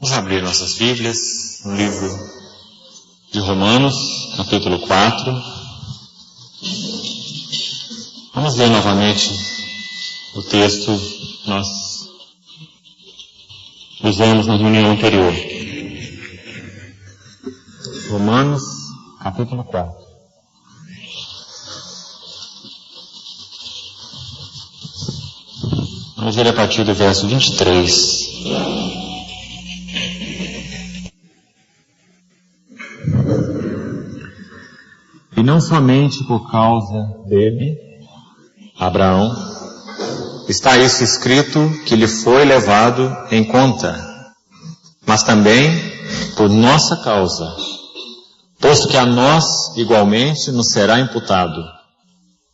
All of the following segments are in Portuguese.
Vamos abrir nossas Bíblias no livro de Romanos, capítulo 4. Vamos ler novamente o texto que nós usamos na reunião anterior. Romanos, capítulo 4. Vamos ler a partir do verso 23. E não somente por causa dele, Abraão, está isso escrito que lhe foi levado em conta, mas também por nossa causa, posto que a nós igualmente nos será imputado,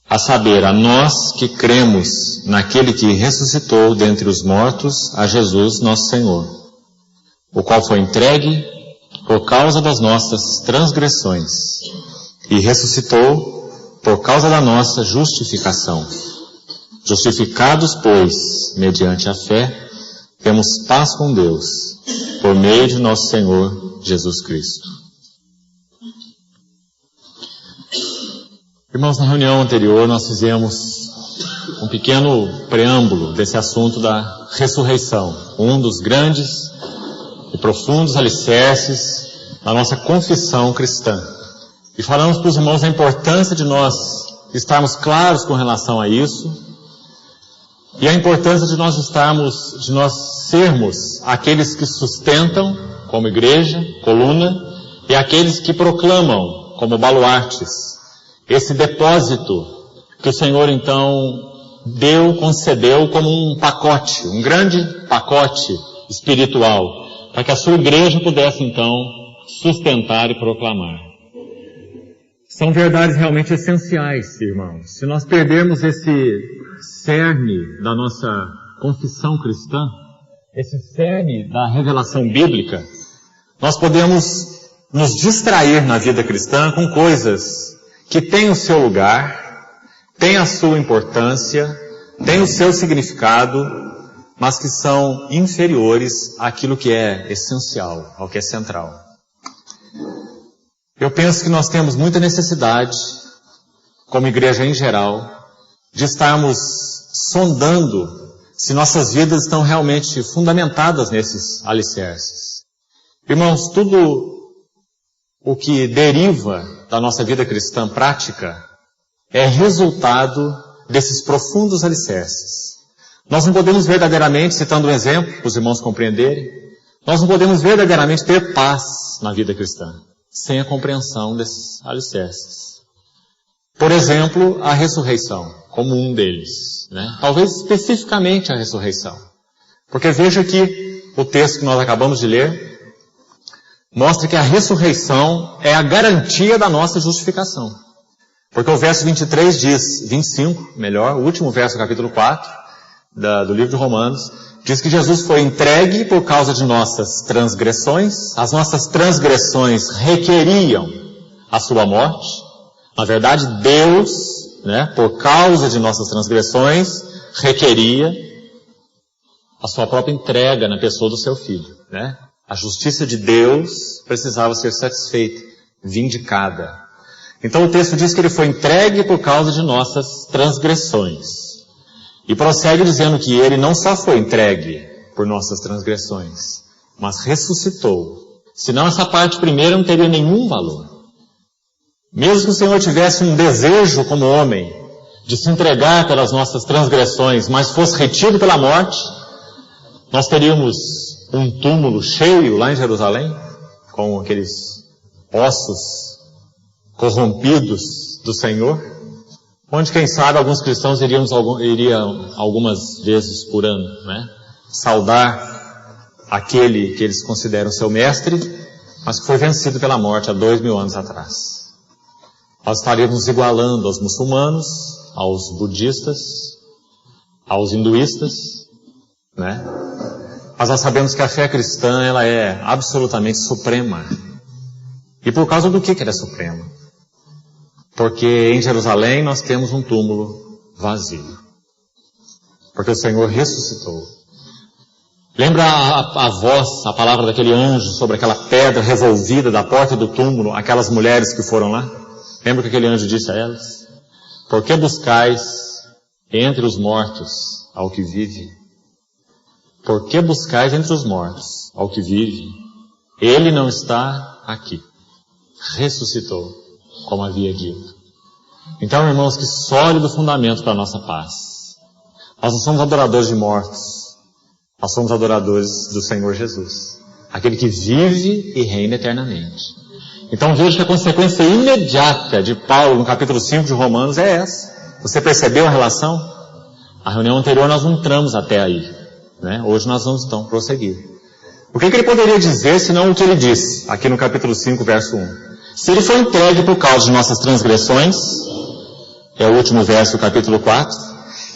a saber, a nós que cremos naquele que ressuscitou dentre os mortos a Jesus nosso Senhor, o qual foi entregue por causa das nossas transgressões e ressuscitou por causa da nossa justificação. Justificados, pois, mediante a fé, temos paz com Deus, por meio de nosso Senhor Jesus Cristo. Irmãos, na reunião anterior nós fizemos um pequeno preâmbulo desse assunto da ressurreição, um dos grandes e profundos alicerces da nossa confissão cristã. E falamos para os irmãos a importância de nós estarmos claros com relação a isso, e a importância de nós sermos aqueles que sustentam, como igreja, coluna, e aqueles que proclamam, como baluartes, esse depósito que o Senhor então concedeu como um pacote, um grande pacote espiritual, para que a sua igreja pudesse então sustentar e proclamar. São verdades realmente essenciais, irmãos. Se nós perdermos esse cerne da nossa confissão cristã, esse cerne da revelação bíblica, nós podemos nos distrair na vida cristã com coisas que têm o seu lugar, têm a sua importância, têm o seu significado, mas que são inferiores àquilo que é essencial, ao que é central. Eu penso que nós temos muita necessidade, como igreja em geral, de estarmos sondando se nossas vidas estão realmente fundamentadas nesses alicerces. Irmãos, tudo o que deriva da nossa vida cristã prática é resultado desses profundos alicerces. Nós não podemos verdadeiramente, citando um exemplo, para os irmãos compreenderem, nós não podemos verdadeiramente ter paz na vida cristã sem a compreensão desses alicerces. Por exemplo, a ressurreição, como um deles, né? Talvez especificamente a ressurreição. Porque veja que o texto que nós acabamos de ler mostra que a ressurreição é a garantia da nossa justificação. Porque o verso 23 diz, 25, melhor, o último verso do capítulo 4 do livro de Romanos, diz que Jesus foi entregue por causa de nossas transgressões. As nossas transgressões requeriam a sua morte. Na verdade, Deus, por causa de nossas transgressões, requeria a sua própria entrega na pessoa do seu filho. A justiça de Deus precisava ser satisfeita, vindicada. Então o texto diz que ele foi entregue por causa de nossas transgressões. E prossegue dizendo que ele não só foi entregue por nossas transgressões, mas ressuscitou. Senão essa parte primeira não teria nenhum valor. Mesmo que o Senhor tivesse um desejo como homem de se entregar pelas nossas transgressões, mas fosse retido pela morte, nós teríamos um túmulo cheio lá em Jerusalém, com aqueles ossos corrompidos do Senhor, onde, quem sabe, alguns cristãos iriam algumas vezes por ano, saudar aquele que eles consideram seu mestre, mas que foi vencido pela morte há 2000 anos atrás. Nós estaríamos nos igualando aos muçulmanos, aos budistas, aos hinduístas, Mas nós sabemos que a fé cristã, ela é absolutamente suprema. E por causa do que ela é suprema? Porque em Jerusalém nós temos um túmulo vazio. Porque o Senhor ressuscitou. Lembra a voz, a palavra daquele anjo sobre aquela pedra revolvida da porta do túmulo, aquelas mulheres que foram lá? Lembra o que aquele anjo disse a elas? Por que buscais entre os mortos ao que vive? Por que buscais entre os mortos ao que vive? Ele não está aqui. Ressuscitou, como havia dito. Então, irmãos, que sólido fundamento para a nossa paz. Nós não somos adoradores de mortos. Nós somos adoradores do Senhor Jesus. Aquele que vive e reina eternamente. Então veja que a consequência imediata de Paulo no capítulo 5 de Romanos é essa. Você percebeu a relação? A reunião anterior nós não entramos até aí, né? Hoje nós vamos então prosseguir. O que ele poderia dizer senão o que ele disse aqui no capítulo 5, verso 1? Se ele foi entregue por causa de nossas transgressões, é o último verso do capítulo 4,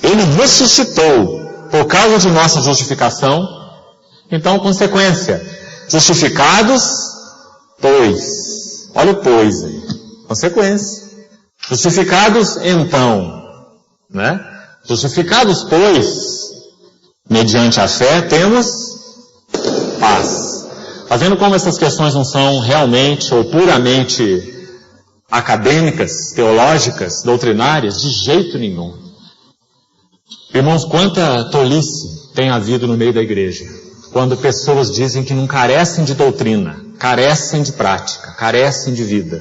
ele ressuscitou por causa de nossa justificação. Então, consequência, justificados, pois. Olha o pois aí. Consequência. Justificados, então. Né? Justificados, pois, mediante a fé, temos paz. Está vendo como essas questões não são realmente ou puramente acadêmicas, teológicas, doutrinárias? De jeito nenhum. Irmãos, quanta tolice tem havido no meio da igreja, quando pessoas dizem que não carecem de doutrina, carecem de prática, carecem de vida.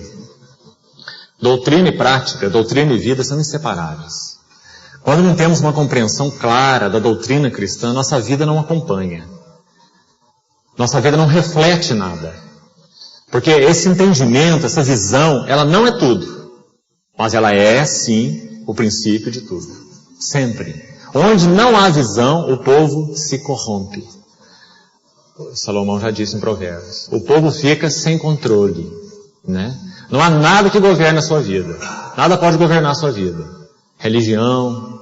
Doutrina e prática, doutrina e vida são inseparáveis. Quando não temos uma compreensão clara da doutrina cristã, nossa vida não acompanha. Nossa vida não reflete nada. Porque esse entendimento, essa visão, ela não é tudo. Mas ela é, sim, o princípio de tudo. Sempre. Onde não há visão, o povo se corrompe. Salomão já disse em Provérbios. O povo fica sem controle, né? Não há nada que governe a sua vida. Nada pode governar a sua vida. Religião,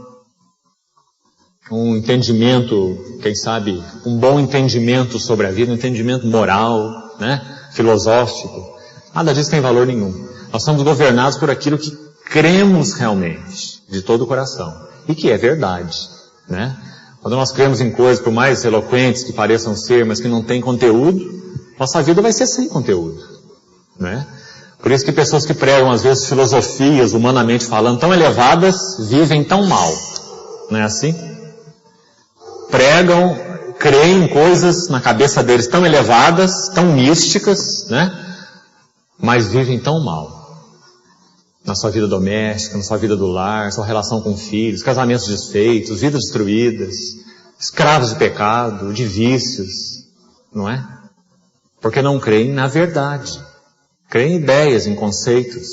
um entendimento, quem sabe, um bom entendimento sobre a vida, um entendimento moral, né? Filosófico. Nada disso tem valor nenhum. Nós somos governados por aquilo que cremos realmente, de todo o coração. E que é verdade, né? Quando nós cremos em coisas, por mais eloquentes que pareçam ser, mas que não têm conteúdo, nossa vida vai ser sem conteúdo, né? Por isso que pessoas que pregam, às vezes, filosofias, humanamente falando, tão elevadas, vivem tão mal. Não é assim? Pregam, creem em coisas na cabeça deles tão elevadas, tão místicas, né? Mas vivem tão mal. Na sua vida doméstica, na sua vida do lar, sua relação com filhos, casamentos desfeitos, vidas destruídas, escravos de pecado, de vícios, não é? Porque não creem na verdade. Creem em ideias, em conceitos.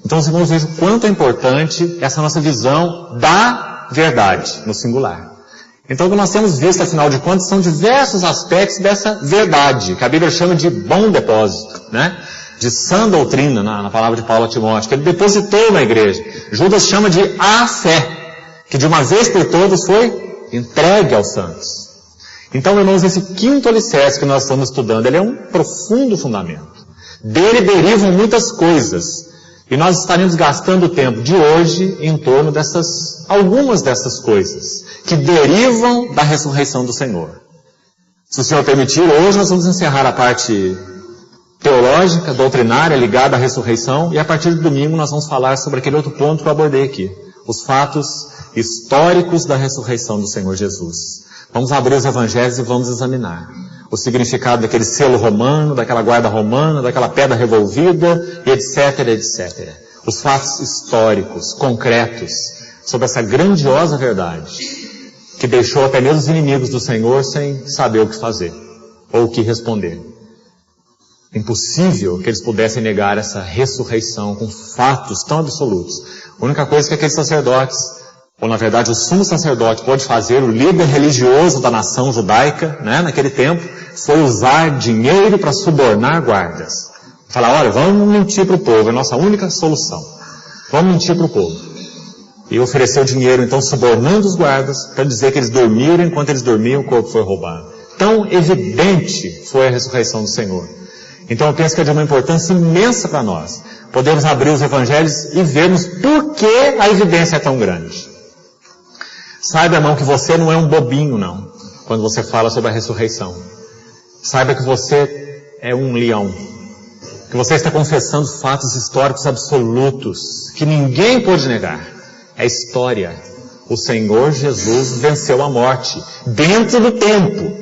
Então, os irmãos, vejam quanto é importante essa nossa visão da verdade, no singular. Então, o que nós temos visto, afinal de contas, são diversos aspectos dessa verdade, que a Bíblia chama de bom depósito, né? De sã doutrina, na palavra de Paulo a Timóteo, que ele depositou na igreja. Judas chama de a fé, que de uma vez por todas foi entregue aos santos. Então, irmãos, esse quinto alicerce que nós estamos estudando, ele é um profundo fundamento. Dele derivam muitas coisas, e nós estaremos gastando o tempo de hoje em torno dessas, algumas dessas coisas, que derivam da ressurreição do Senhor. Se o Senhor permitir, hoje nós vamos encerrar a parte teológica, doutrinária, ligada à ressurreição, e a partir do domingo nós vamos falar sobre aquele outro ponto que eu abordei aqui, os fatos históricos da ressurreição do Senhor Jesus. Vamos abrir os evangelhos e vamos examinar o significado daquele selo romano, daquela guarda romana, daquela pedra revolvida, e etc, etc. Os fatos históricos, concretos, sobre essa grandiosa verdade, que deixou até mesmo os inimigos do Senhor sem saber o que fazer, ou o que responder. Impossível que eles pudessem negar essa ressurreição com fatos tão absolutos. A única coisa que aqueles sacerdotes, ou na verdade o sumo sacerdote pôde fazer, o líder religioso da nação judaica, né, naquele tempo, foi usar dinheiro para subornar guardas. Falar, olha, vamos mentir para o povo, é a nossa única solução. Vamos mentir para o povo. E ofereceu dinheiro, então, subornando os guardas, para dizer que eles dormiram, enquanto eles dormiam, o corpo foi roubado. Tão evidente foi a ressurreição do Senhor. Então eu penso que é de uma importância imensa para nós. Podemos abrir os evangelhos e vermos por que a evidência é tão grande. Saiba, irmão, que você não é um bobinho, não. quando você fala sobre a ressurreição. Saiba que você é um leão, que você está confessando fatos históricos absolutos, que ninguém pode negar. É história. O Senhor Jesus venceu a morte, dentro do tempo.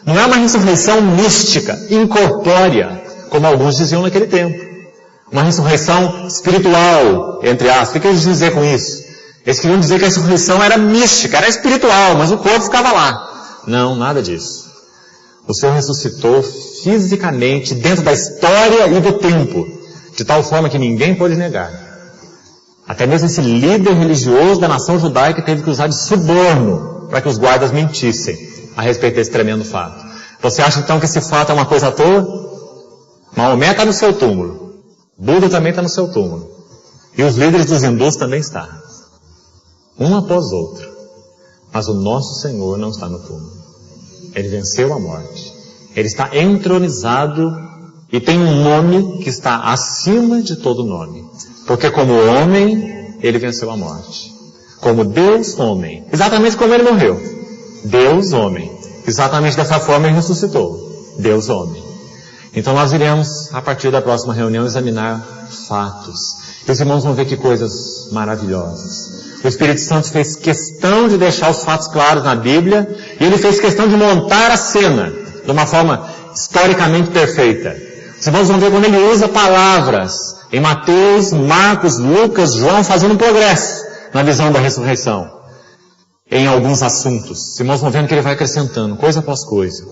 Não é uma ressurreição mística, incorpórea, como alguns diziam naquele tempo. Uma ressurreição espiritual, entre aspas. O que eles queriam dizer com isso? Eles queriam dizer que a ressurreição era mística, era espiritual, mas o corpo ficava lá. Não, nada disso. O Senhor ressuscitou fisicamente dentro da história e do tempo, de tal forma que ninguém pode negar. Até mesmo esse líder religioso da nação judaica teve que usar de suborno para que os guardas mentissem a respeito desse tremendo fato. Você acha então que esse fato é uma coisa à toa? Maomé está no seu túmulo. Buda também está no seu túmulo. E os líderes dos hindus também estão. Um após outro. Mas o nosso Senhor não está no túmulo. Ele venceu a morte. Ele está entronizado e tem um nome que está acima de todo nome. Porque como homem, ele venceu a morte. Como Deus, homem. Exatamente como ele morreu. Deus, homem. Exatamente dessa forma ele ressuscitou. Deus, homem. Então nós iremos, a partir da próxima reunião, examinar fatos. E os irmãos vão ver que coisas maravilhosas. O Espírito Santo fez questão de deixar os fatos claros na Bíblia, e ele fez questão de montar a cena de uma forma historicamente perfeita. Os irmãos vão ver quando ele usa palavras em Mateus, Marcos, Lucas, João, fazendo um progresso na visão da ressurreição em alguns assuntos. Os irmãos vão vendo que ele vai acrescentando coisa após coisa,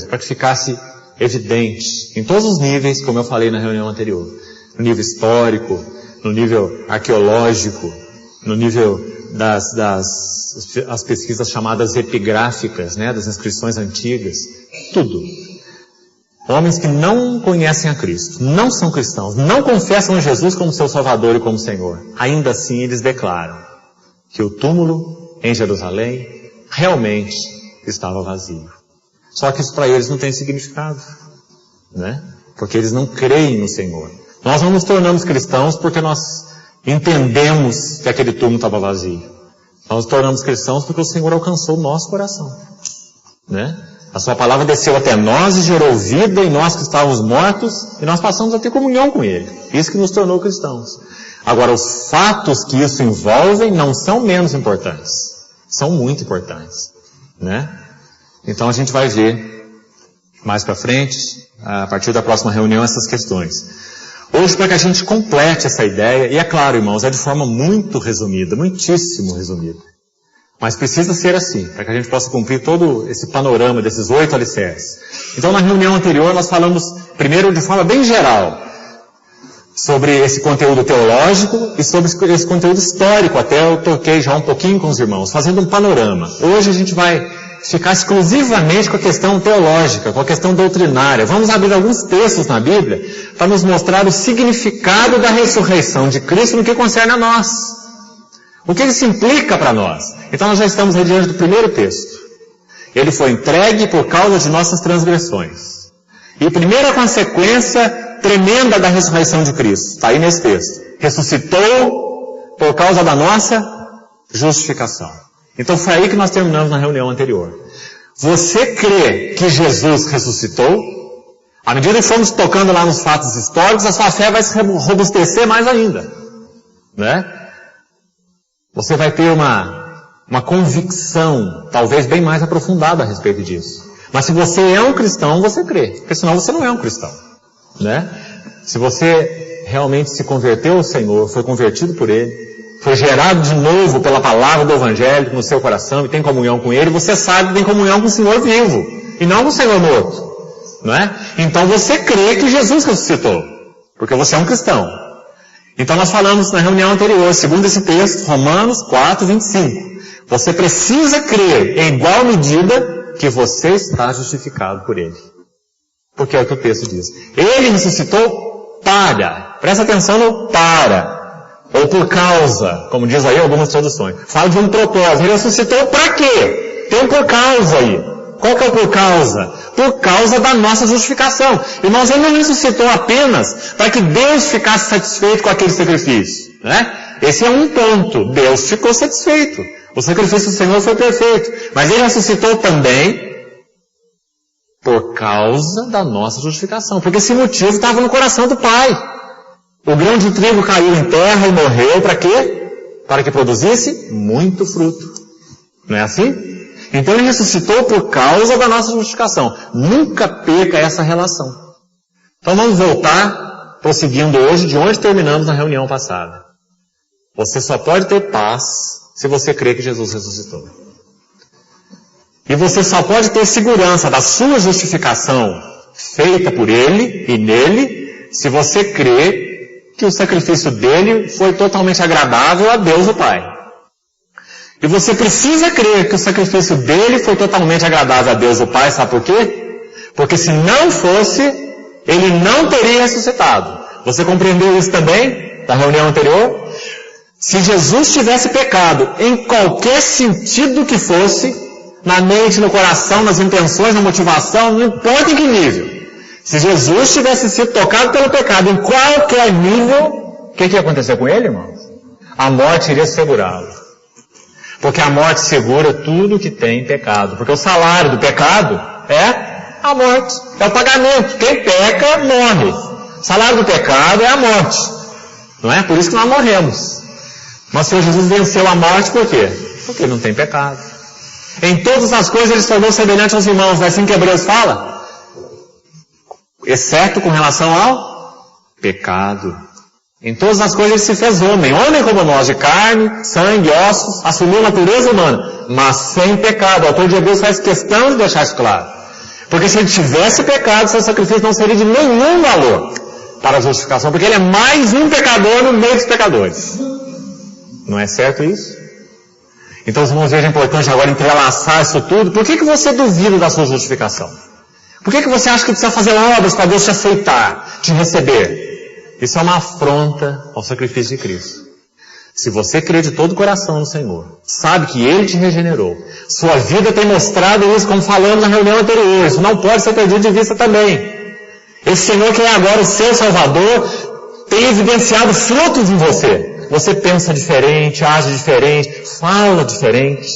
para que ficasse evidente em todos os níveis, como eu falei na reunião anterior. No nível histórico, no nível arqueológico, no nível das pesquisas chamadas epigráficas, das inscrições antigas, tudo. Homens que não conhecem a Cristo, não são cristãos, não confessam a Jesus como seu Salvador e como Senhor. Ainda assim eles declaram que o túmulo em Jerusalém realmente estava vazio. Só que isso para eles não tem significado, Porque eles não creem no Senhor. Nós não nos tornamos cristãos porque nós entendemos que aquele túmulo estava vazio. Nós nos tornamos cristãos porque o Senhor alcançou o nosso coração, A sua palavra desceu até nós e gerou vida em nós que estávamos mortos, e nós passamos a ter comunhão com Ele. Isso que nos tornou cristãos. Agora, os fatos que isso envolvem não são menos importantes. São muito importantes, Então a gente vai ver mais para frente, a partir da próxima reunião, essas questões. Hoje, para que a gente complete essa ideia, e é claro, irmãos, é de forma muito resumida, muitíssimo resumida. Mas precisa ser assim, para que a gente possa cumprir todo esse panorama desses 8 alicerces. Então, na reunião anterior, nós falamos, primeiro, de forma bem geral, sobre esse conteúdo teológico e sobre esse conteúdo histórico. Até eu toquei já um pouquinho com os irmãos, fazendo um panorama. Hoje a gente vai ficar exclusivamente com a questão teológica, com a questão doutrinária. Vamos abrir alguns textos na Bíblia para nos mostrar o significado da ressurreição de Cristo no que concerne a nós. O que isso implica para nós? Então nós já estamos diante do primeiro texto. Ele foi entregue por causa de nossas transgressões. E a primeira consequência tremenda da ressurreição de Cristo, está aí nesse texto. Ressuscitou por causa da nossa justificação. Então foi aí que nós terminamos na reunião anterior. Você crê que Jesus ressuscitou? À medida que formos tocando lá nos fatos históricos, a sua fé vai se robustecer mais ainda. Você vai ter uma convicção, talvez bem mais aprofundada a respeito disso. Mas se você é um cristão, você crê. Porque senão você não é um cristão. Se você realmente se converteu ao Senhor, foi convertido por Ele, foi gerado de novo pela palavra do Evangelho no seu coração e tem comunhão com Ele, você sabe que tem comunhão com o Senhor vivo e não com o Senhor morto. Então você crê que Jesus ressuscitou, porque você é um cristão. Então nós falamos na reunião anterior, segundo esse texto, Romanos 4, 25. Você precisa crer em igual medida que você está justificado por Ele. Porque é o que o texto diz. Ele ressuscitou para. Presta atenção no para. Ou por causa, como diz aí algumas traduções. Fala de um propósito. Ele ressuscitou para quê? Tem um por causa aí. Qual que é o por causa? Por causa da nossa justificação. Irmãos, Ele não ressuscitou apenas para que Deus ficasse satisfeito com aquele sacrifício. Esse é um ponto. Deus ficou satisfeito. O sacrifício do Senhor foi perfeito, mas Ele ressuscitou também por causa da nossa justificação, porque esse motivo estava no coração do Pai. O grão de trigo caiu em terra e morreu para quê? Para que produzisse muito fruto. Não é assim? Então Ele ressuscitou por causa da nossa justificação. Nunca perca essa relação. Então vamos voltar, prosseguindo hoje, de onde terminamos na reunião passada. Você só pode ter paz se você crê que Jesus ressuscitou. E você só pode ter segurança da sua justificação feita por Ele e nele, se você crê que o sacrifício dele foi totalmente agradável a Deus o Pai. E você precisa crer que o sacrifício dele foi totalmente agradável a Deus o Pai, sabe por quê? Porque se não fosse, ele não teria ressuscitado. Você compreendeu isso também, da reunião anterior? Se Jesus tivesse pecado em qualquer sentido que fosse, na mente, no coração, nas intenções, na motivação, não importa em que nível. Se Jesus tivesse sido tocado pelo pecado em qualquer nível, o que ia acontecer com ele, irmãos? A morte iria segurá-lo. Porque a morte segura tudo que tem pecado. Porque o salário do pecado é a morte. É o pagamento. Quem peca, morre. O salário do pecado é a morte. Não é? Por isso que nós morremos. Mas o Senhor Jesus venceu a morte por quê? Porque ele não tem pecado. Em todas as coisas ele se tornou semelhante aos irmãos. Não é assim que Hebreus fala? Exceto com relação ao pecado. Em todas as coisas ele se fez homem como nós, de carne, sangue, ossos, assumiu a natureza humana, mas sem pecado. O autor de Hebreus faz questão de deixar isso claro. Porque se ele tivesse pecado, seu sacrifício não seria de nenhum valor para a justificação, porque ele é mais um pecador no meio dos pecadores. Não é certo isso? Então os irmãos vejam importante agora entrelaçar isso tudo. Por que você duvida da sua justificação? Por que você acha que precisa fazer obras para Deus te aceitar, te receber? Isso é uma afronta ao sacrifício de Cristo. Se você crê de todo o coração no Senhor, sabe que Ele te regenerou, sua vida tem mostrado isso, como falamos na reunião anterior, isso não pode ser perdido de vista também. Esse Senhor que é agora o seu Salvador, tem evidenciado frutos em você. Você pensa diferente, age diferente, fala diferente,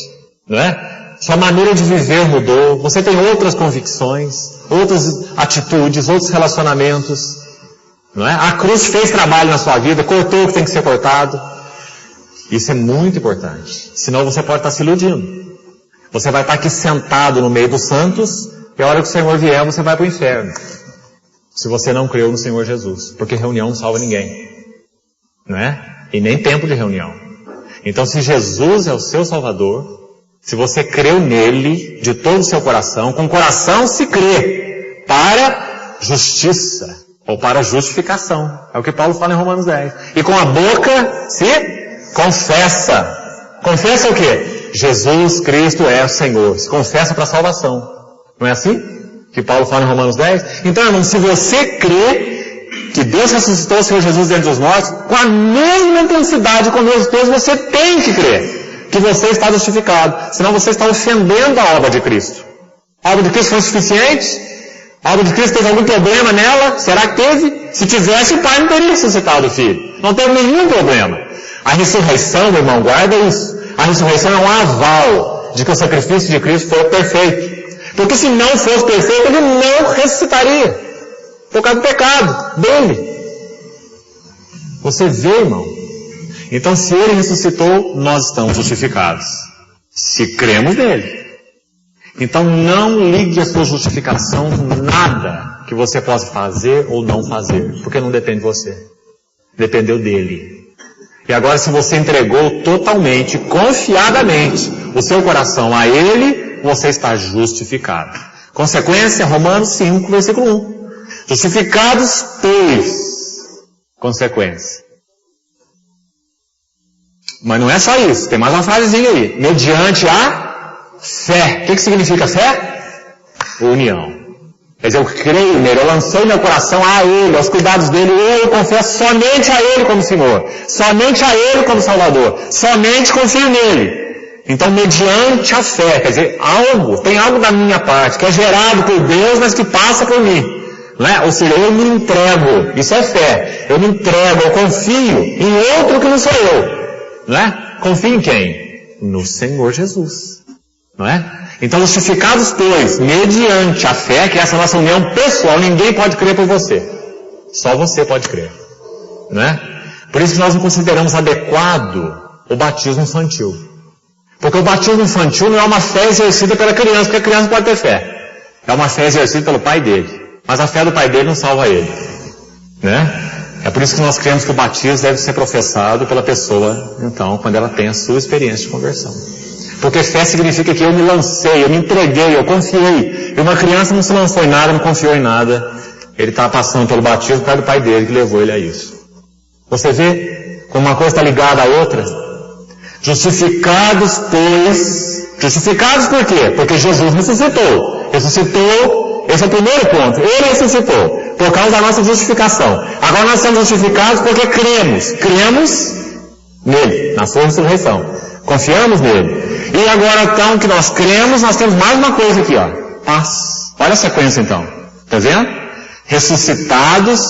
não é? Sua maneira de viver mudou, você tem outras convicções, outras atitudes, outros relacionamentos. Não é? A cruz fez trabalho na sua vida, cortou o que tem que ser cortado. Isso é muito importante. Senão você pode estar se iludindo. Você vai estar aqui sentado no meio dos santos, e a hora que o Senhor vier, você vai para o inferno. Se você não creu no Senhor Jesus. Porque reunião não salva ninguém. Não é? E nem tempo de reunião. Então se Jesus é o seu Salvador, se você creu nele de todo o seu coração, com o coração se crê para justiça. Ou para justificação. É o que Paulo fala em Romanos 10. E com a boca se confessa. Confessa o quê? Jesus Cristo é o Senhor. Se confessa para a salvação. Não é assim? Que Paulo fala em Romanos 10? Então, irmão, se você crê que Deus ressuscitou o Senhor Jesus dentre os mortos, com a mesma intensidade, com o mesmo peso, você tem que crer que você está justificado. Senão você está ofendendo a obra de Cristo. A obra de Cristo foi suficiente? A obra de Cristo teve algum problema nela? Será que teve? Se tivesse, o Pai não teria ressuscitado o Filho. Não teve nenhum problema. A ressurreição, meu irmão, guarda isso. A ressurreição é um aval de que o sacrifício de Cristo foi perfeito. Porque se não fosse perfeito, ele não ressuscitaria. Por causa do pecado dele. Você vê, irmão? Então, se ele ressuscitou, nós estamos justificados. Se cremos nele. Então não ligue a sua justificação com nada que você possa fazer ou não fazer, porque não depende de você. Dependeu dele. E agora se você entregou totalmente, confiadamente, o seu coração a ele, você está justificado. Consequência, Romanos 5, versículo 1. Justificados, pois. Consequência. Mas não é só isso, tem mais uma frasezinha aí. Mediante a fé. O que significa fé? União. Quer dizer, eu creio nele, eu lancei meu coração a ele, aos cuidados dele, eu confesso somente a ele como Senhor, somente a ele como Salvador, somente confio nele. Então, mediante a fé, quer dizer, tem algo da minha parte, que é gerado por Deus, mas que passa por mim. Não é? Ou seja, eu me entrego, isso é fé, eu me entrego, eu confio em outro que não sou eu. Não é? Confio em quem? No Senhor Jesus. Não é? Então, justificados, pois, mediante a fé, que é essa nossa união pessoal, ninguém pode crer por você. Só você pode crer. Não é? Por isso que nós não consideramos adequado o batismo infantil. Porque o batismo infantil não é uma fé exercida pela criança, porque a criança pode ter fé. É uma fé exercida pelo pai dele. Mas a fé do pai dele não salva ele. Né? É por isso que nós cremos que o batismo deve ser professado pela pessoa, então, quando ela tem a sua experiência de conversão. Porque fé significa que eu me lancei, eu me entreguei, eu confiei. E uma criança não se lançou em nada, não confiou em nada. Ele está passando pelo batismo por causa do pai dele que levou ele a isso. Você vê como uma coisa está ligada à outra? Justificados, pois... Justificados por quê? Porque Jesus ressuscitou. Ressuscitou, esse é o primeiro ponto. Ele ressuscitou. Por causa da nossa justificação. Agora nós somos justificados porque cremos. Cremos nele, na sua ressurreição. Confiamos nele. E agora então que nós cremos, nós temos mais uma coisa aqui, ó. Paz. Olha a sequência então. Tá vendo? Ressuscitados,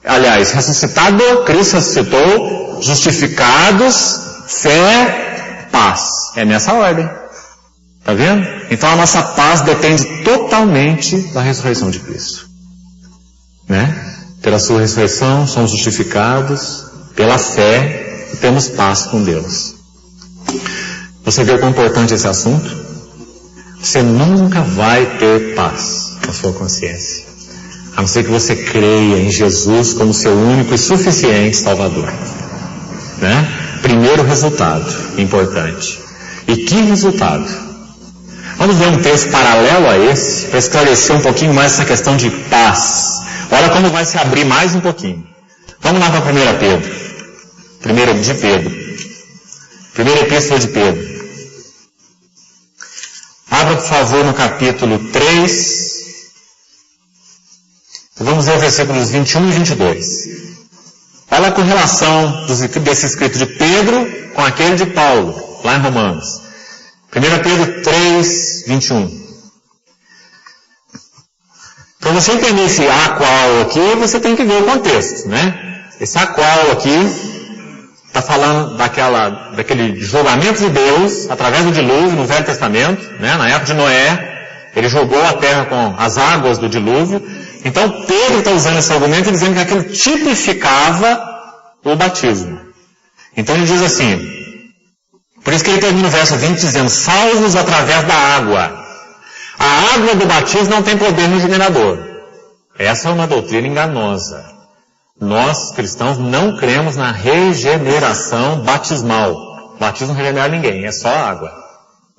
aliás, ressuscitado, Cristo ressuscitou, justificados, fé, paz. É nessa ordem. Tá vendo? Então a nossa paz depende totalmente da ressurreição de Cristo. Né? Pela sua ressurreição somos justificados, pela fé temos paz com Deus. Você vê quão importante esse assunto? Você nunca vai ter paz na sua consciência, a não ser que você creia em Jesus como seu único e suficiente Salvador. Né? Primeiro resultado importante. E que resultado? Vamos ver um texto paralelo a esse, para esclarecer um pouquinho mais essa questão de paz. Olha como vai se abrir mais um pouquinho. Vamos lá para 1 Pedro. Primeira epístola de Pedro. Abra, por favor, no capítulo 3. Vamos ver os versículos 21 e 22. Olha a correlação desse escrito de Pedro com aquele de Paulo, lá em Romanos. 1 Pedro 3, 21. Para você entender esse a qual aqui, você tem que ver o contexto, né? Esse a qual aqui está falando daquele julgamento de Deus através do dilúvio no Velho Testamento, né? Na época de Noé, ele jogou a terra com as águas do dilúvio. Então Pedro está usando esse argumento e dizendo que aquilo tipificava o batismo. Então ele diz assim, por isso que ele termina o verso 20 dizendo, salvos através da água. A água do batismo não tem poder regenerador. Essa é uma doutrina enganosa. Nós, cristãos, não cremos na regeneração batismal. O batismo não regenera ninguém, é só água.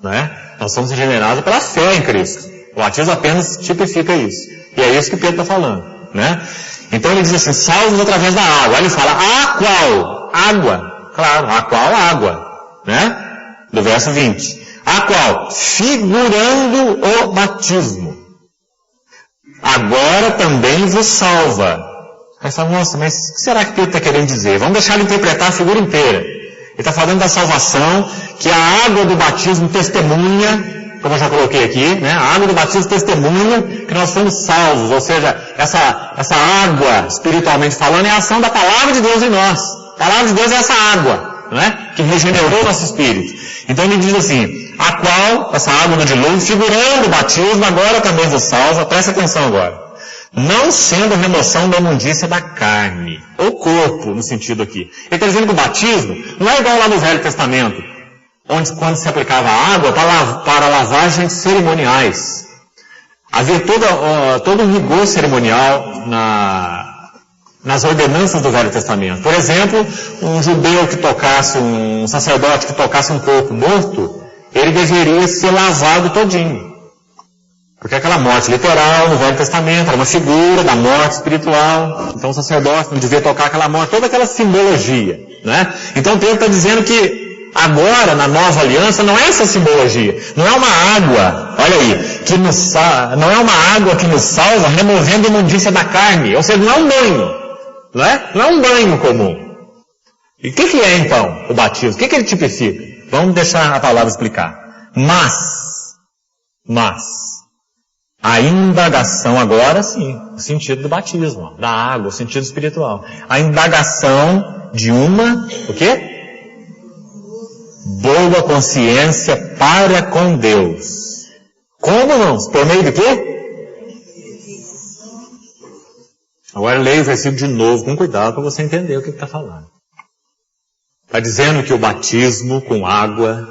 Né? Nós somos regenerados pela fé em Cristo. O batismo apenas tipifica isso. E é isso que Pedro está falando. Né? Então ele diz assim, salvos através da água. Aí ele fala, a qual? Água. Claro, a qual? Água. Né? Do verso 20. A qual? Figurando o batismo. Agora também vos salva. Aí fala, nossa, mas o que será que Pedro está querendo dizer? Vamos deixar ele interpretar a figura inteira. Ele está falando da salvação, que a água do batismo testemunha, como eu já coloquei aqui, né? A água do batismo testemunha que nós fomos salvos. Ou seja, essa água, espiritualmente falando, é a ação da palavra de Deus em nós. A palavra de Deus é essa água, não é? Que regenerou nosso espírito. Então ele diz assim, a qual, essa água do dilúvio, figurando o batismo, agora também vos salva. Presta atenção agora. Não sendo remoção da imundícia da carne, ou corpo, no sentido aqui. Ele está dizendo que o batismo não é igual lá no Velho Testamento, onde quando se aplicava água para lavagens cerimoniais. Havia todo um rigor cerimonial nas ordenanças do Velho Testamento. Por exemplo, um judeu que tocasse, um sacerdote que tocasse um corpo morto, ele deveria ser lavado todinho. Porque aquela morte literal no Velho Testamento era uma figura da morte espiritual. Então o sacerdote não devia tocar aquela morte, toda aquela simbologia. Né? Então Pedro está dizendo que agora, na nova aliança, não é essa simbologia. Não é uma água, olha aí, não é uma água que nos salva removendo a imundícia da carne. Ou seja, não é um banho. Não é? Não é um banho comum. E o que é então o batismo? O que ele tipifica? Vamos deixar a palavra explicar. Mas, a indagação agora sim, o sentido do batismo, da água, o sentido espiritual. A indagação de uma, o quê? Boa boa consciência para com Deus. Como, irmãos? Por meio de quê? Agora leia o versículo de novo, com cuidado, para você entender o que está falando. Está dizendo que o batismo com água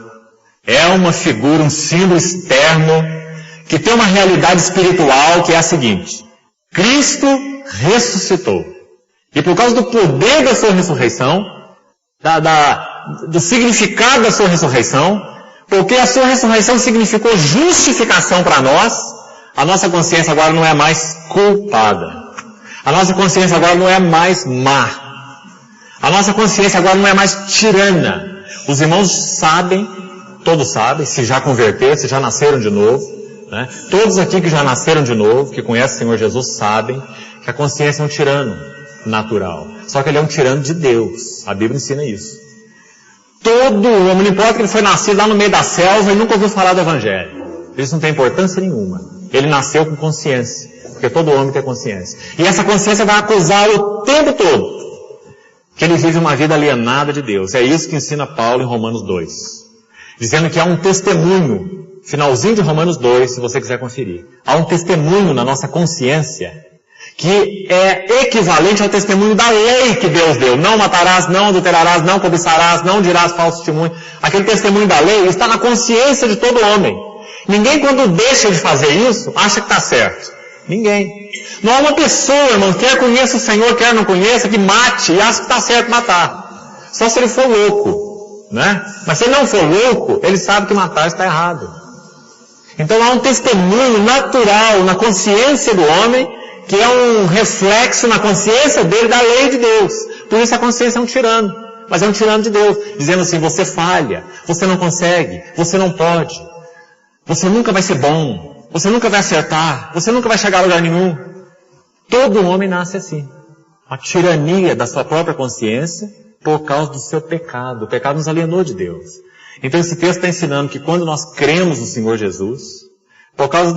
é uma figura, um símbolo externo, que tem uma realidade espiritual que é a seguinte: Cristo ressuscitou. E por causa do poder da sua ressurreição, do significado da sua ressurreição, porque a sua ressurreição significou justificação para nós, a nossa consciência agora não é mais culpada. A nossa consciência agora não é mais má. A nossa consciência agora não é mais tirana. Os irmãos sabem, todos sabem, se já converteram, se já nasceram de novo, né? Todos aqui que já nasceram de novo, que conhecem o Senhor Jesus, sabem que a consciência é um tirano natural. Só que ele é um tirano de Deus. A Bíblia ensina isso. Todo homem, não importa que ele foi nascido lá no meio da selva e nunca ouviu falar do Evangelho. Isso não tem importância nenhuma. Ele nasceu com consciência, porque todo homem tem consciência. E essa consciência vai acusar o tempo todo que ele vive uma vida alienada de Deus. É isso que ensina Paulo em Romanos 2. Dizendo que há um testemunho, finalzinho de Romanos 2, se você quiser conferir. Há um testemunho na nossa consciência que é equivalente ao testemunho da lei que Deus deu. Não matarás, não adulterarás, não cobiçarás, não dirás falso testemunho. Aquele testemunho da lei está na consciência de todo homem. Ninguém, quando deixa de fazer isso, acha que está certo. Ninguém. Não há uma pessoa, irmão, quer conheça o Senhor, quer não conheça, que mate e acha que está certo matar. Só se ele for louco, né? Mas se ele não for louco, ele sabe que matar está errado. Então há um testemunho natural na consciência do homem, que é um reflexo na consciência dele da lei de Deus. Por isso a consciência é um tirano. Mas é um tirano de Deus, dizendo assim: você falha, você não consegue, você não pode, você nunca vai ser bom, você nunca vai acertar, você nunca vai chegar a lugar nenhum. Todo homem nasce assim. A tirania da sua própria consciência por causa do seu pecado. O pecado nos alienou de Deus. Então esse texto está ensinando que quando nós cremos no Senhor Jesus, por causa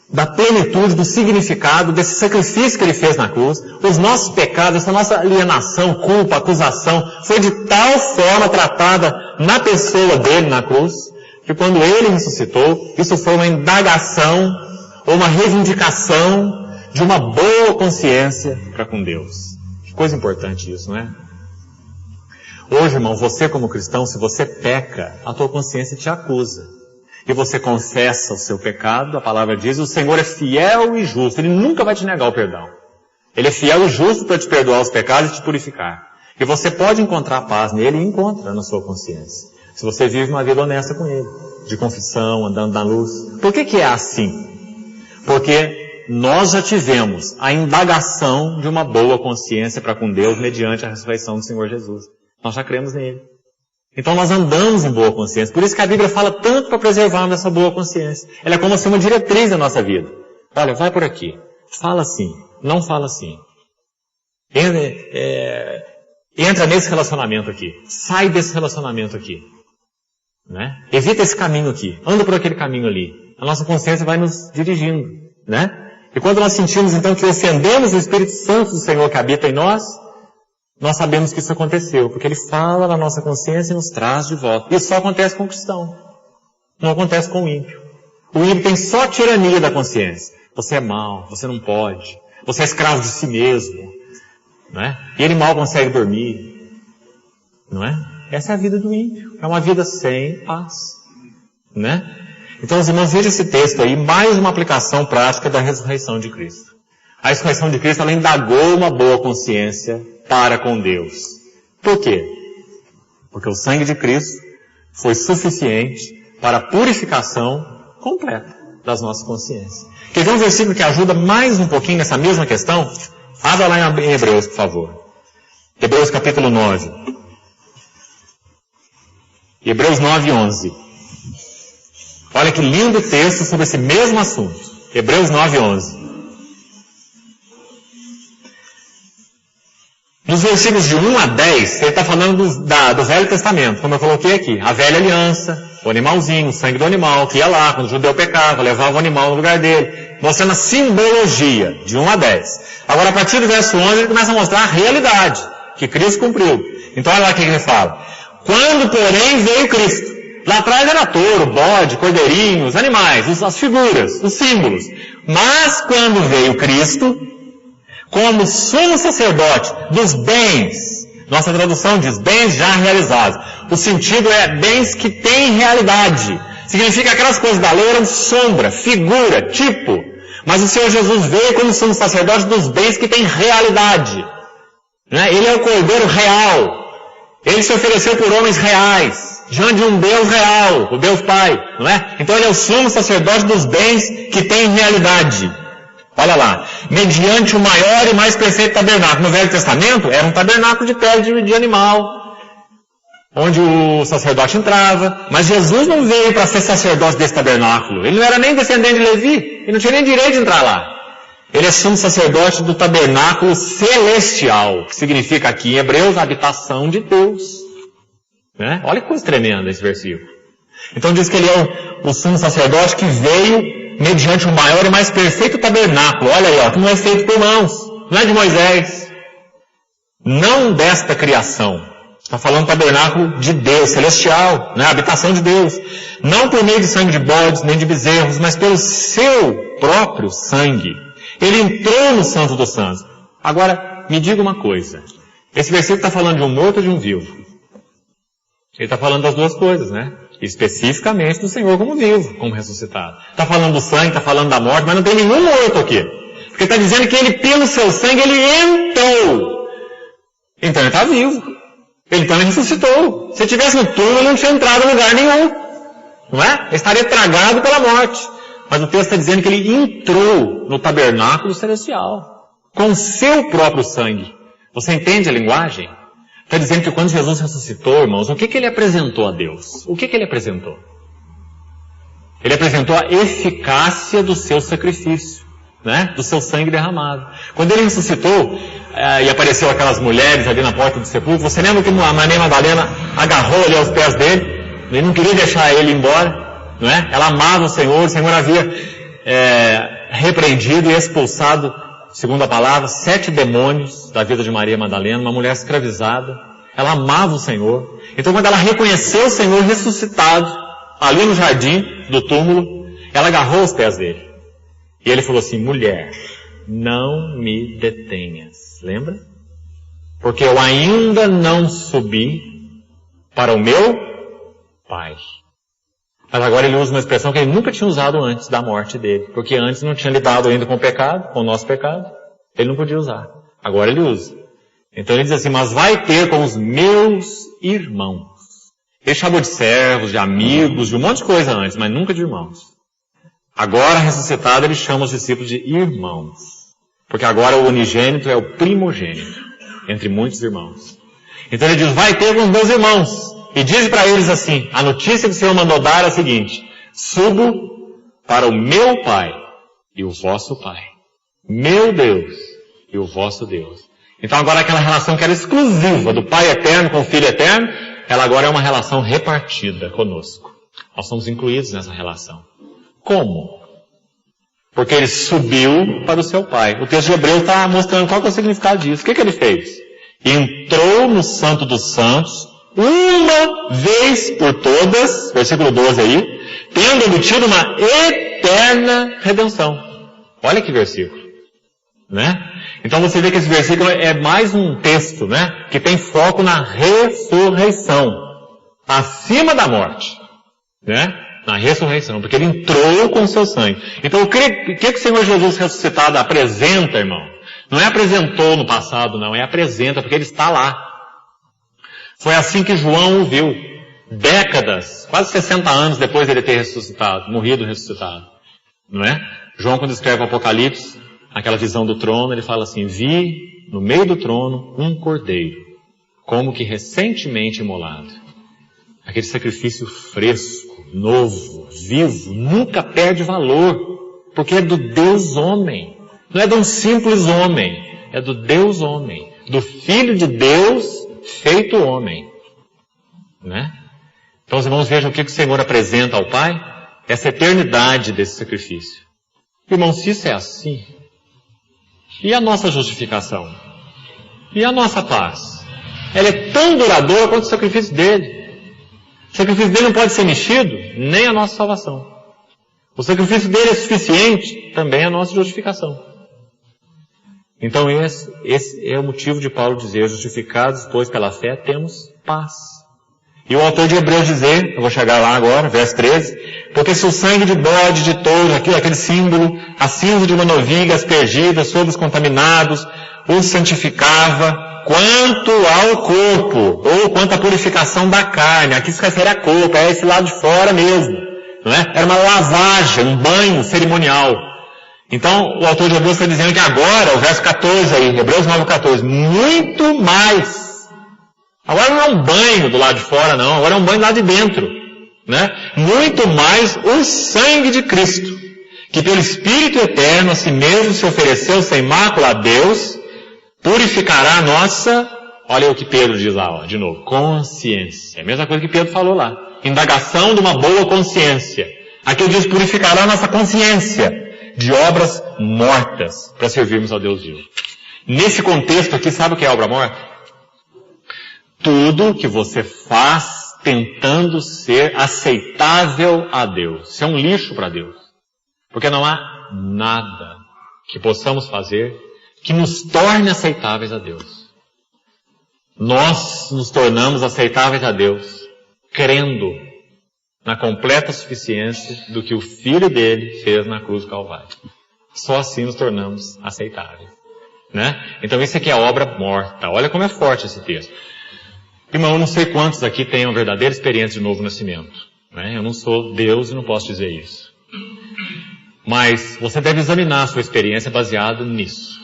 da plenitude, do significado, desse sacrifício que Ele fez na cruz, os nossos pecados, essa nossa alienação, culpa, acusação, foi de tal forma tratada na pessoa dele na cruz, que quando Ele ressuscitou, isso foi uma indagação, ou uma reivindicação de uma boa consciência para com Deus. Que coisa importante isso, não é? Hoje, irmão, você como cristão, se você peca, a tua consciência te acusa. E você confessa o seu pecado, a palavra diz, o Senhor é fiel e justo. Ele nunca vai te negar o perdão. Ele é fiel e justo para te perdoar os pecados e te purificar. E você pode encontrar paz nele e encontra na sua consciência. Se você vive uma vida honesta com ele, de confissão, andando na luz. Por que é assim? Porque nós já tivemos a indagação de uma boa consciência para com Deus mediante a ressurreição do Senhor Jesus. Nós já cremos nele. Então nós andamos em boa consciência. Por isso que a Bíblia fala tanto para preservarmos essa boa consciência. Ela é como assim uma diretriz da nossa vida. Olha, vai por aqui. Fala assim. Não fala assim. Entra nesse relacionamento aqui. Sai desse relacionamento aqui. Né? Evita esse caminho aqui. Anda por aquele caminho ali. A nossa consciência vai nos dirigindo. Né? E quando nós sentimos então que ofendemos o Espírito Santo do Senhor que habita em nós, nós sabemos que isso aconteceu, porque Ele fala na nossa consciência e nos traz de volta. Isso só acontece com o cristão. Não acontece com o ímpio. O ímpio tem só a tirania da consciência. Você é mau, você não pode. Você é escravo de si mesmo. Não é? E ele mal consegue dormir. Não é? Essa é a vida do ímpio. É uma vida sem paz. Não é? Então, os irmãos, vejam esse texto aí, mais uma aplicação prática da ressurreição de Cristo. A ressurreição de Cristo, ela indagou uma boa consciência para com Deus. Por quê? Porque o sangue de Cristo foi suficiente para a purificação completa das nossas consciências. Quer ver um versículo que ajuda mais um pouquinho nessa mesma questão? Abra lá em Hebreus, por favor. Hebreus capítulo 9. Hebreus 9, 11. Olha que lindo texto sobre esse mesmo assunto. Hebreus 9, 11. Nos versículos de 1 a 10, ele está falando do Velho Testamento, como eu coloquei aqui. A velha aliança, o animalzinho, o sangue do animal, que ia lá, quando o judeu pecava, levava o animal no lugar dele, mostrando a simbologia, de 1 a 10. Agora, a partir do verso 11, ele começa a mostrar a realidade, que Cristo cumpriu. Então, olha lá o que ele fala. Quando, porém, veio Cristo. Lá atrás era touro, bode, cordeirinho, os animais, as figuras, os símbolos. Mas quando veio Cristo, como sumo sacerdote dos bens, nossa tradução diz bens já realizados. O sentido é bens que têm realidade. Significa que aquelas coisas da lei eram sombra, figura, tipo. Mas o Senhor Jesus veio como sumo sacerdote dos bens que têm realidade. Né? Ele é o Cordeiro real. Ele se ofereceu por homens reais, diante de um Deus real, o Deus Pai, não é? Então ele é o sumo sacerdote dos bens que têm realidade. Olha lá, mediante o maior e mais perfeito tabernáculo. No Velho Testamento era um tabernáculo de pele de animal, onde o sacerdote entrava, mas Jesus não veio para ser sacerdote desse tabernáculo. Ele não era nem descendente de Levi, ele não tinha nem direito de entrar lá. Ele é sumo sacerdote do tabernáculo celestial, que significa aqui em Hebreus, a habitação de Deus. Né? Olha que coisa tremenda esse versículo. Então diz que ele é o sumo sacerdote que veio mediante o maior e mais perfeito tabernáculo. Olha aí, ó, que não é feito por mãos, não é de Moisés, não desta criação. Está falando tabernáculo de Deus, celestial, né? A habitação de Deus. Não por meio de sangue de bodes, nem de bezerros, mas pelo seu próprio sangue. Ele entrou no Santo dos Santos. Agora, me diga uma coisa. Esse versículo está falando de um morto ou de um vivo? Ele está falando das duas coisas, né? Especificamente do Senhor como vivo, como ressuscitado. Está falando do sangue, está falando da morte, mas não tem nenhum morto aqui. Porque está dizendo que ele, pelo seu sangue, ele entrou. Então ele está vivo. Ele também ressuscitou. Se tivesse no túmulo, ele não tinha entrado em lugar nenhum. Não é? Ele estaria tragado pela morte. Mas o texto está dizendo que ele entrou no tabernáculo celestial, com o seu próprio sangue. Você entende a linguagem? Está dizendo que quando Jesus ressuscitou, irmãos, o que ele apresentou a Deus? O que ele apresentou? Ele apresentou a eficácia do seu sacrifício, né? Do seu sangue derramado. Quando ele ressuscitou, e apareceu aquelas mulheres ali na porta do sepulcro, você lembra que a Maria Madalena agarrou ali aos pés dele? Ele não queria deixar ele embora. Não é? Ela amava o Senhor havia repreendido e expulsado, segundo a palavra, 7 demônios da vida de Maria Madalena, uma mulher escravizada. Ela amava o Senhor. Então quando ela reconheceu o Senhor ressuscitado, ali no jardim do túmulo, ela agarrou os pés dele. E ele falou assim: mulher, não me detenhas. Lembra? Porque eu ainda não subi para o meu Pai. Mas agora ele usa uma expressão que ele nunca tinha usado antes da morte dele. Porque antes não tinha lidado ainda com o pecado, com o nosso pecado. Ele não podia usar. Agora ele usa. Então ele diz assim: mas vai ter com os meus irmãos. Ele chamou de servos, de amigos, de um monte de coisa antes, mas nunca de irmãos. Agora ressuscitado ele chama os discípulos de irmãos. Porque agora o unigênito é o primogênito, entre muitos irmãos. Então ele diz: vai ter com os meus irmãos. E diz para eles assim, a notícia que o Senhor mandou dar é a seguinte: subo para o meu Pai e o vosso Pai. Meu Deus e o vosso Deus. Então agora aquela relação que era exclusiva do Pai eterno com o Filho eterno, ela agora é uma relação repartida conosco. Nós somos incluídos nessa relação. Como? Porque ele subiu para o seu Pai. O texto de Hebreus está mostrando qual que é o significado disso. O que ele fez? Entrou no Santo dos Santos, uma vez por todas, versículo 12 aí, tendo obtido uma eterna redenção. Olha que versículo, né? Então você vê que esse versículo é mais um texto, né? Que tem foco na ressurreição, acima da morte, né? Na ressurreição, porque ele entrou com o seu sangue. Então o que o Senhor Jesus ressuscitado apresenta, irmão? Não é apresentou no passado, não, é apresenta, porque ele está lá. Foi assim que João o viu, décadas, quase 60 anos depois de ele ter ressuscitado, morrido e ressuscitado, não é? João, quando escreve o Apocalipse, aquela visão do trono, ele fala assim: vi no meio do trono um cordeiro, como que recentemente imolado. Aquele sacrifício fresco, novo, vivo, nunca perde valor, porque é do Deus homem, não é de um simples homem, é do Deus homem, do Filho de Deus feito homem, né? Então os irmãos vejam o que o Senhor apresenta ao Pai, essa eternidade desse sacrifício. Irmãos, se isso é assim, e a nossa justificação? E a nossa paz? Ela é tão duradoura quanto o sacrifício dele. O sacrifício dele não pode ser mexido, nem a nossa salvação. O sacrifício dele é suficiente, também a nossa justificação. Então esse é o motivo de Paulo dizer, justificados, pois pela fé temos paz. E o autor de Hebreus dizer, eu vou chegar lá agora, verso 13, porque se o sangue de bode, de touro, aquele símbolo, a cinza de uma novilha aspergida sobre os contaminados, os santificava, quanto ao corpo, ou quanto à purificação da carne, aqui se refere a corpo, é esse lado de fora mesmo, não é? Era uma lavagem, um banho cerimonial. Então, o autor de Hebreus está dizendo que agora, o verso 14 aí, Hebreus 9:14, muito mais. Agora não é um banho do lado de fora, não, agora é um banho do lado de dentro, né? Muito mais o sangue de Cristo, que pelo Espírito Eterno a si mesmo se ofereceu sem mácula a Deus, purificará a nossa, olha o que Pedro diz lá, ó, de novo, consciência. É a mesma coisa que Pedro falou lá. Indagação de uma boa consciência. Aqui ele diz, purificará a nossa consciência de obras mortas para servirmos ao Deus vivo. Nesse contexto aqui, sabe o que é obra morta? Tudo que você faz tentando ser aceitável a Deus. Isso é um lixo para Deus. Porque não há nada que possamos fazer que nos torne aceitáveis a Deus. Nós nos tornamos aceitáveis a Deus crendo na completa suficiência do que o Filho dele fez na cruz do Calvário. Só assim nos tornamos aceitáveis, né? Então isso aqui é obra morta. Olha como é forte esse texto. Irmão, eu não sei quantos aqui têm uma verdadeira experiência de novo nascimento, né? Eu não sou Deus e não posso dizer isso. Mas você deve examinar a sua experiência baseada nisso.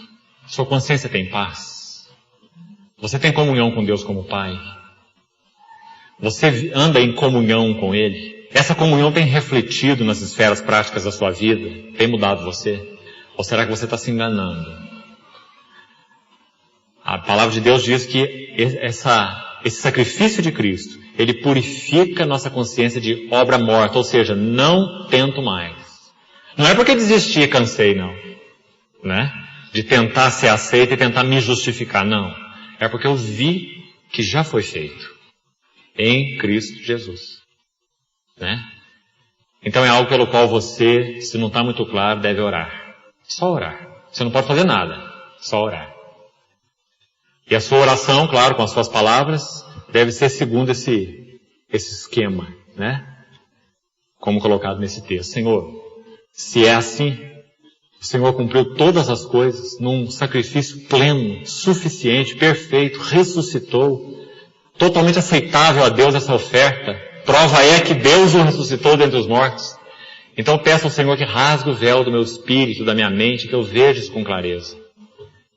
Sua consciência tem paz? Você tem comunhão com Deus como Pai? Você anda em comunhão com Ele? Essa comunhão tem refletido nas esferas práticas da sua vida? Tem mudado você? Ou será que você está se enganando? A palavra de Deus diz que esse sacrifício de Cristo, ele purifica nossa consciência de obra morta, ou seja, não tento mais. Não é porque desisti e cansei, não, né? De tentar ser aceito e tentar me justificar, não. É porque eu vi que já foi feito em Cristo Jesus, né? Então é algo pelo qual você, se não está muito claro, deve orar. Só orar. Você não pode fazer nada, só orar. E a sua oração, claro, com as suas palavras, deve ser segundo esse esquema, né? Como colocado nesse texto. Senhor, se é assim, o Senhor cumpriu todas as coisas num sacrifício pleno, suficiente, perfeito, ressuscitou, totalmente aceitável a Deus essa oferta. Prova é que Deus o ressuscitou dentre os mortos. Então peço ao Senhor que rasgue o véu do meu espírito, da minha mente, que eu veja isso com clareza.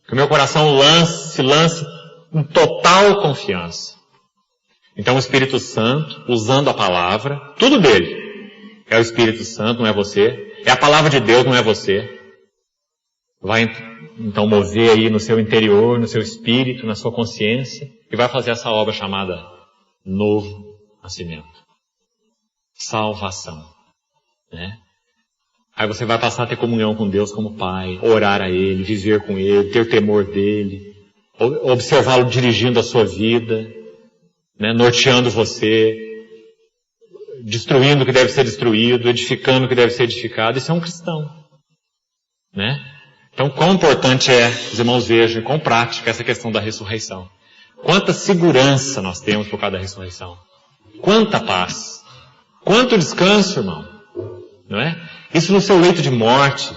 Que o meu coração se lance em total confiança. Então o Espírito Santo, usando a palavra, tudo dele, é o Espírito Santo, não é você. É a palavra de Deus, não é você. Vai então mover aí no seu interior, no seu espírito, na sua consciência, e vai fazer essa obra chamada novo nascimento. Salvação, né? Aí você vai passar a ter comunhão com Deus como Pai, orar a Ele, viver com Ele, ter temor dEle, observá-lo dirigindo a sua vida, né? Norteando você, destruindo o que deve ser destruído, edificando o que deve ser edificado. Isso é um cristão, né? Então, quão importante é, os irmãos vejam, com prática, essa questão da ressurreição. Quanta segurança nós temos por causa da ressurreição. Quanta paz. Quanto descanso, irmão. Não é? Isso no seu leito de morte.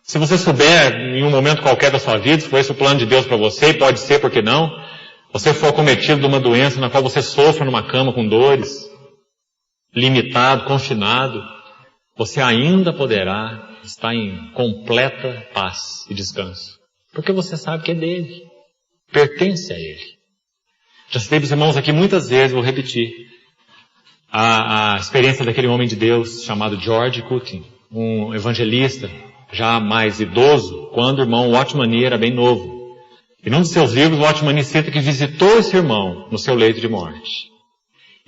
Se você souber, em um momento qualquer da sua vida, se for esse o plano de Deus para você, e pode ser, por que não? Você for acometido de uma doença na qual você sofre numa cama com dores, limitado, confinado, você ainda poderá estar em completa paz e descanso. Porque você sabe que é dele. Pertence a ele. Já citei para os irmãos aqui muitas vezes, vou repetir, a experiência daquele homem de Deus chamado George Cutting, um evangelista já mais idoso, quando o irmão Watchman era bem novo. E num dos seus livros, o Watchman cita que visitou esse irmão no seu leito de morte.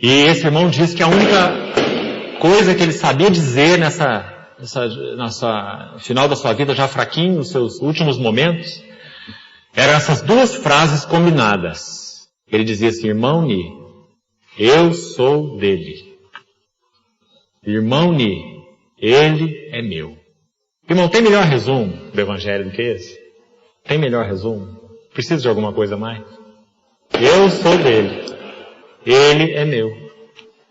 E esse irmão diz que a única coisa que ele sabia dizer nessa final da sua vida, já fraquinho, nos seus últimos momentos, eram essas duas frases combinadas. ele dizia assim: irmão Ni, eu sou dele. Irmão Ni, ele é meu. Irmão, tem melhor resumo do Evangelho do que esse? Tem melhor resumo? Precisa de alguma coisa a mais? Eu sou dele. Ele é meu.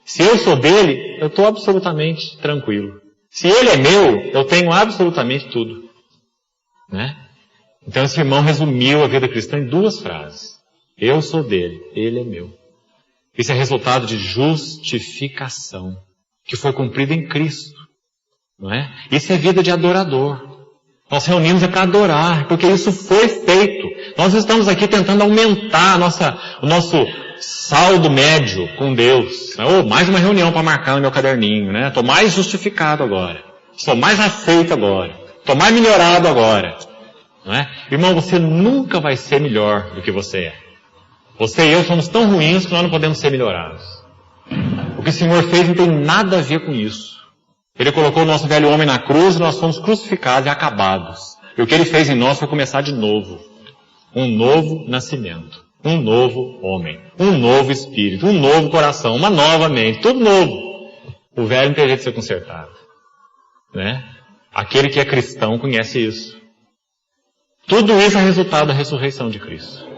Se eu sou dele, eu estou absolutamente tranquilo. Se ele é meu, eu tenho absolutamente tudo. Né? Então esse irmão resumiu a vida cristã em 2 frases. Eu sou dele, ele é meu. Isso é resultado de justificação, que foi cumprida em Cristo. Não é? Isso é vida de adorador. Nós reunimos para adorar, porque isso foi feito. Nós estamos aqui tentando aumentar o nosso saldo médio com Deus. Mais uma reunião para marcar no meu caderninho, né? Estou mais justificado agora. Estou mais aceito agora. Estou mais melhorado agora. Não é? Irmão, você nunca vai ser melhor do que você é. Você e eu somos tão ruins que nós não podemos ser melhorados. O que o Senhor fez não tem nada a ver com isso. Ele colocou o nosso velho homem na cruz e nós fomos crucificados e acabados. E o que ele fez em nós foi começar de novo. Um novo nascimento. Um novo homem. Um novo espírito. Um novo coração. Uma nova mente. Tudo novo. O velho não tem jeito de ser consertado. Né? Aquele que é cristão conhece isso. Tudo isso é resultado da ressurreição de Cristo.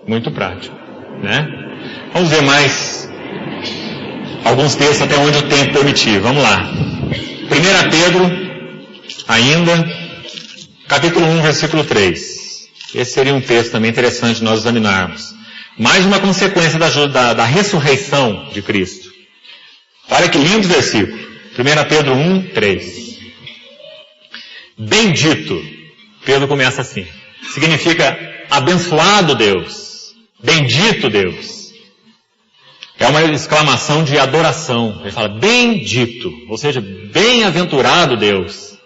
Muito prático. Né? Vamos ver mais alguns textos até onde o tempo permitir. Vamos lá. 1 Pedro, ainda, capítulo 1, versículo 3. Esse seria um texto também interessante nós examinarmos. Mais uma consequência da ressurreição de Cristo. Olha que lindo versículo. 1 Pedro 1, 3. Bendito. Pedro começa assim. Significa abençoado Deus. Bendito Deus. É uma exclamação de adoração. Ele fala, bendito, ou seja, bem-aventurado Deus.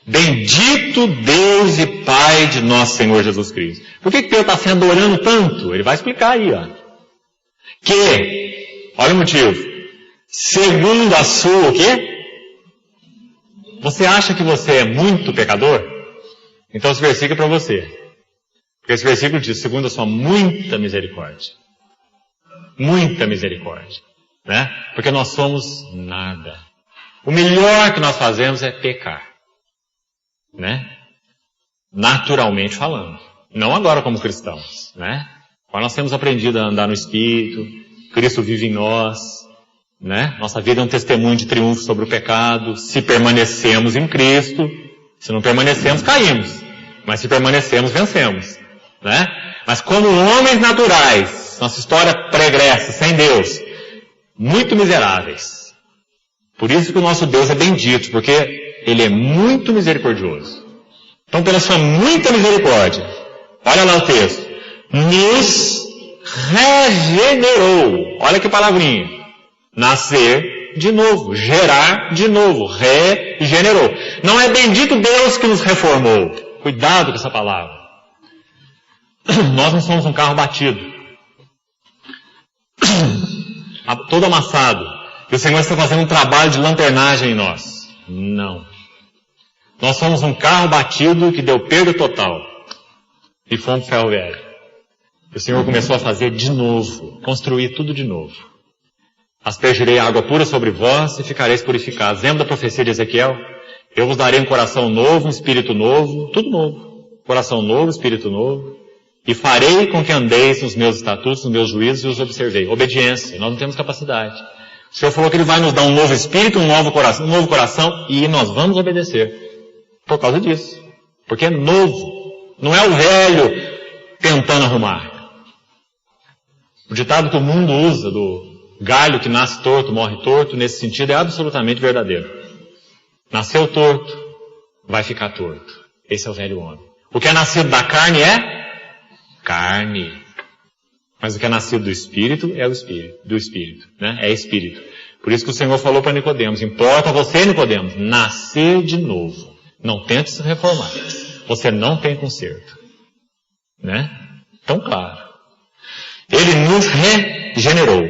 Bendito Deus e Pai de nosso Senhor Jesus Cristo. Por que Pedro está se adorando tanto? Ele vai explicar aí, ó. Que, olha o motivo, segundo a sua, o quê? Você acha que você é muito pecador? Então esse versículo é para você. Porque esse versículo diz, segundo a sua muita misericórdia. Muita misericórdia, né? Porque nós somos nada. O melhor que nós fazemos é pecar, né? Naturalmente falando. Não agora como cristãos, né? Agora nós temos aprendido a andar no Espírito, Cristo vive em nós, né? Nossa vida é um testemunho de triunfo sobre o pecado. Se permanecemos em Cristo, se não permanecemos, caímos. Mas se permanecemos, vencemos, né? Mas como homens naturais, nossa história pregressa, sem Deus, muito miseráveis. Por isso que o nosso Deus é bendito, porque Ele é muito misericordioso. Então, pela sua muita misericórdia, olha lá o texto, nos regenerou. Olha que palavrinha. Nascer de novo, gerar de novo, regenerou. Não é bendito Deus que nos reformou. Cuidado com essa palavra. Nós não somos um carro batido. Todo amassado. E o Senhor está fazendo um trabalho de lanternagem em nós. Não. Nós somos um carro batido que deu perda total. E fomos ferro velho. E o Senhor começou a fazer de novo. Construir tudo de novo. Aspergirei água pura sobre vós e ficareis purificados. Lembra da profecia de Ezequiel? Eu vos darei um coração novo, um espírito novo. Tudo novo. Coração novo, espírito novo. E farei com que andeis nos meus estatutos, nos meus juízos e os observei. Obediência. Nós não temos capacidade. O Senhor falou que Ele vai nos dar um novo espírito, um novo coração e nós vamos obedecer. Por causa disso. Porque é novo. Não é o velho tentando arrumar. O ditado que o mundo usa do galho que nasce torto, morre torto, nesse sentido é absolutamente verdadeiro. Nasceu torto, vai ficar torto. Esse é o velho homem. O que é nascido da carne é carne. Mas o que é nascido do Espírito é o Espírito, do Espírito, né? É Espírito. Por isso que o Senhor falou para Nicodemos, importa você, Nicodemos, nascer de novo. Não tente se reformar. Você não tem conserto. Né? Então, claro. Ele nos regenerou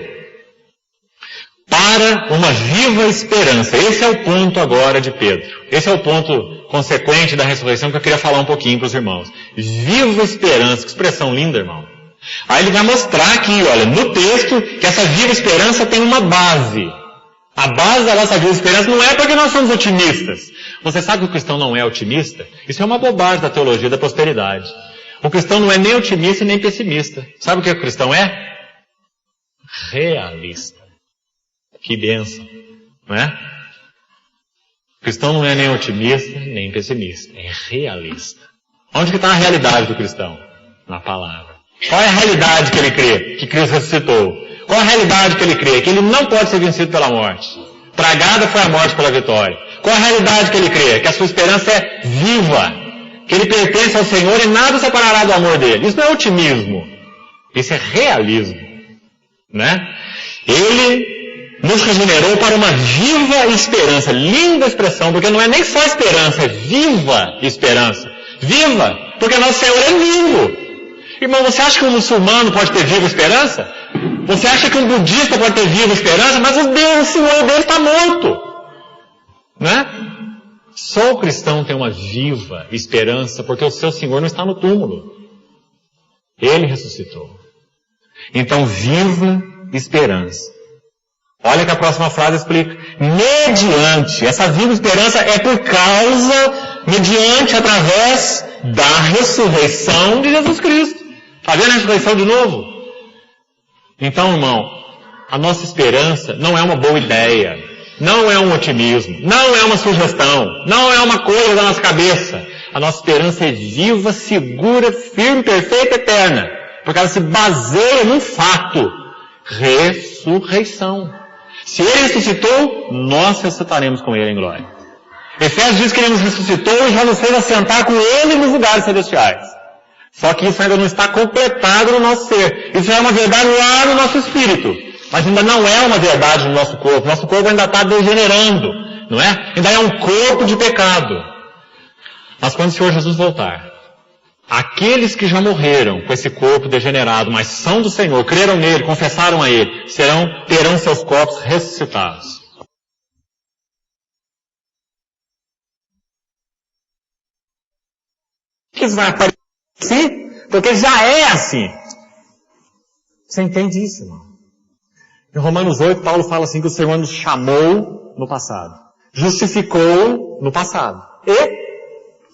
para uma viva esperança. Esse é o ponto agora de Pedro. Esse é o ponto consequente da ressurreição que eu queria falar um pouquinho para os irmãos. Viva esperança. Que expressão linda, irmão. Aí ele vai mostrar aqui, olha, no texto, que essa viva esperança tem uma base. A base da nossa viva esperança não é porque nós somos otimistas. Você sabe que o cristão não é otimista? Isso é uma bobagem da teologia da prosperidade. O cristão não é nem otimista e nem pessimista. Sabe o que o cristão é? Realista. Que bênção, não é? O cristão não é nem otimista nem pessimista, é realista. Onde que está a realidade do cristão? Na palavra. Qual é a realidade que ele crê? Que Cristo ressuscitou. Qual é a realidade que ele crê? Que ele não pode ser vencido pela morte. Tragada foi a morte pela vitória. Qual é a realidade que ele crê? Que a sua esperança é viva. Que ele pertence ao Senhor e nada separará do amor dele. Isso não é otimismo. Isso é realismo. Né? Ele nos regenerou para uma viva esperança. Linda expressão, porque não é nem só esperança, é viva esperança. Viva, porque nosso Senhor é vivo. Irmão, você acha que um muçulmano pode ter viva esperança? Você acha que um budista pode ter viva esperança? Mas o Senhor dele está morto. Né? Só o cristão tem uma viva esperança, porque o seu Senhor não está no túmulo. Ele ressuscitou. Então, viva esperança. Olha que a próxima frase explica. Mediante, essa viva esperança é por causa, mediante, através da ressurreição de Jesus Cristo. Está vendo a ressurreição de novo? Então, irmão, a nossa esperança não é uma boa ideia, não é um otimismo, não é uma sugestão, não é uma coisa da nossa cabeça. A nossa esperança é viva, segura, firme, perfeita, eterna, porque ela se baseia num fato: ressurreição. Se Ele ressuscitou, nós ressuscitaremos com Ele em glória. Efésios diz que Ele nos ressuscitou e já nos fez assentar com Ele nos lugares celestiais. Só que isso ainda não está completado no nosso ser. Isso é uma verdade lá no nosso espírito, mas ainda não é uma verdade no nosso corpo. Nosso corpo ainda está degenerando, não é? Ainda é um corpo de pecado. Mas quando o Senhor Jesus voltar, aqueles que já morreram com esse corpo degenerado, mas são do Senhor, creram nele, confessaram a Ele, terão seus corpos ressuscitados. Isso vai aparecer assim, porque já é assim. Você entende isso, irmão? Em Romanos 8, Paulo fala assim que o Senhor nos chamou no passado, justificou no passado e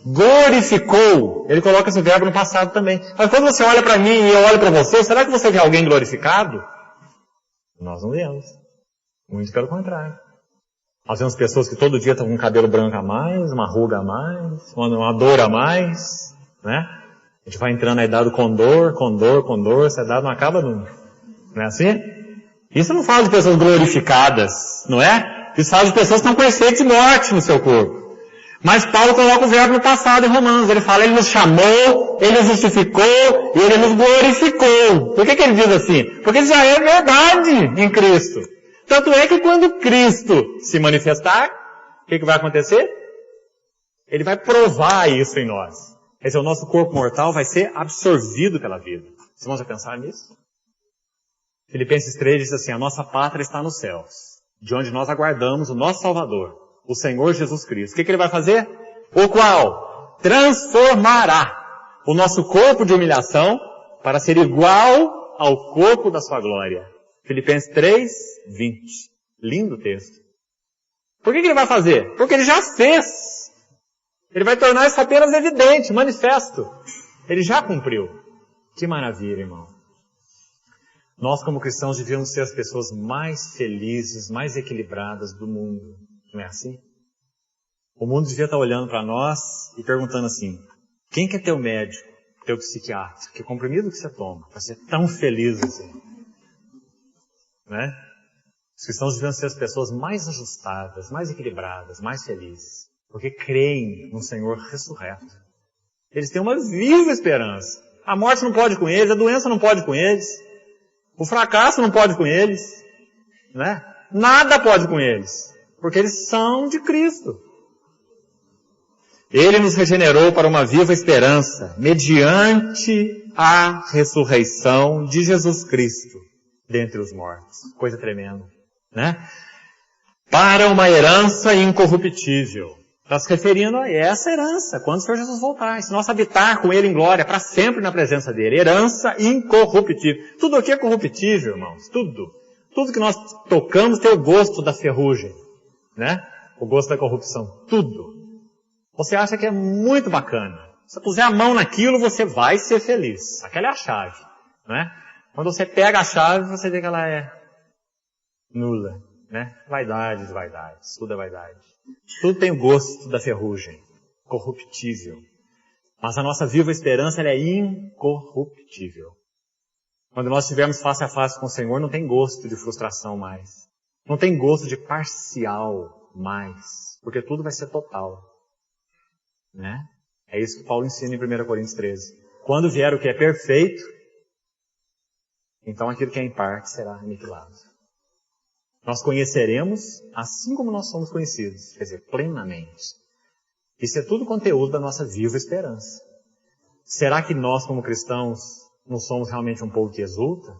glorificou. Ele coloca esse verbo no passado também. Mas quando você olha para mim e eu olho para você, será que você vê alguém glorificado? Nós não vemos. Muito pelo contrário. Nós vemos pessoas que todo dia estão com um cabelo branco a mais, uma ruga a mais, uma dor a mais, né? A gente vai entrando na idade do condor, essa idade não acaba nunca. Não é assim? Isso não fala de pessoas glorificadas, não é? Isso fala de pessoas que estão com efeito de morte no seu corpo. Mas Paulo coloca o verbo no passado em Romanos. Ele fala, Ele nos chamou, Ele nos justificou e Ele nos glorificou. Por que ele diz assim? Porque já é verdade em Cristo. Tanto é que quando Cristo se manifestar, o que vai acontecer? Ele vai provar isso em nós. Quer dizer, o nosso corpo mortal vai ser absorvido pela vida. Vocês vão já pensar nisso? Filipenses 3 diz assim, a nossa pátria está nos céus, de onde nós aguardamos o nosso Salvador, o Senhor Jesus Cristo. O que Ele vai fazer? O qual transformará o nosso corpo de humilhação para ser igual ao corpo da sua glória. Filipenses 3, 20. Lindo texto. Por que Ele vai fazer? Porque Ele já fez. Ele vai tornar isso apenas evidente, manifesto. Ele já cumpriu. Que maravilha, irmão. Nós, como cristãos, devíamos ser as pessoas mais felizes, mais equilibradas do mundo. Não é assim? O mundo devia estar olhando para nós e perguntando assim, quem que é teu médico, teu psiquiatra? Que comprimido que você toma para ser tão feliz assim? Né? Os cristãos deviam ser as pessoas mais ajustadas, mais equilibradas, mais felizes, porque creem no Senhor ressurreto. Eles têm uma viva esperança. A morte não pode com eles, a doença não pode com eles, o fracasso não pode com eles, né? Nada pode com eles. Porque eles são de Cristo. Ele nos regenerou para uma viva esperança, mediante a ressurreição de Jesus Cristo dentre os mortos. Coisa tremenda, né? Para uma herança incorruptível, Está se referindo a essa herança, quando o Senhor Jesus voltar. Se nós habitar com Ele em glória, para sempre na presença dEle. Herança incorruptível. Tudo aqui é corruptível, irmãos. Tudo. Tudo que nós tocamos tem o gosto da ferrugem, né? O gosto da corrupção. Tudo. Você acha que é muito bacana. Se você puser a mão naquilo, você vai ser feliz. Aquela é a chave, né? Quando você pega a chave, você vê que ela é nula, né? Vaidade, tudo é vaidade. Tudo tem o gosto da ferrugem, corruptível. Mas a nossa viva esperança, ela é incorruptível. Quando nós estivermos face a face com o Senhor, não tem gosto de frustração mais. Não tem gosto de parcial mais. Porque tudo vai ser total, né? É isso que Paulo ensina em 1 Coríntios 13. Quando vier o que é perfeito, então aquilo que é em parte será aniquilado. Nós conheceremos assim como nós somos conhecidos, quer dizer, plenamente. Isso é tudo conteúdo da nossa viva esperança. Será que nós, como cristãos, não somos realmente um povo que exulta?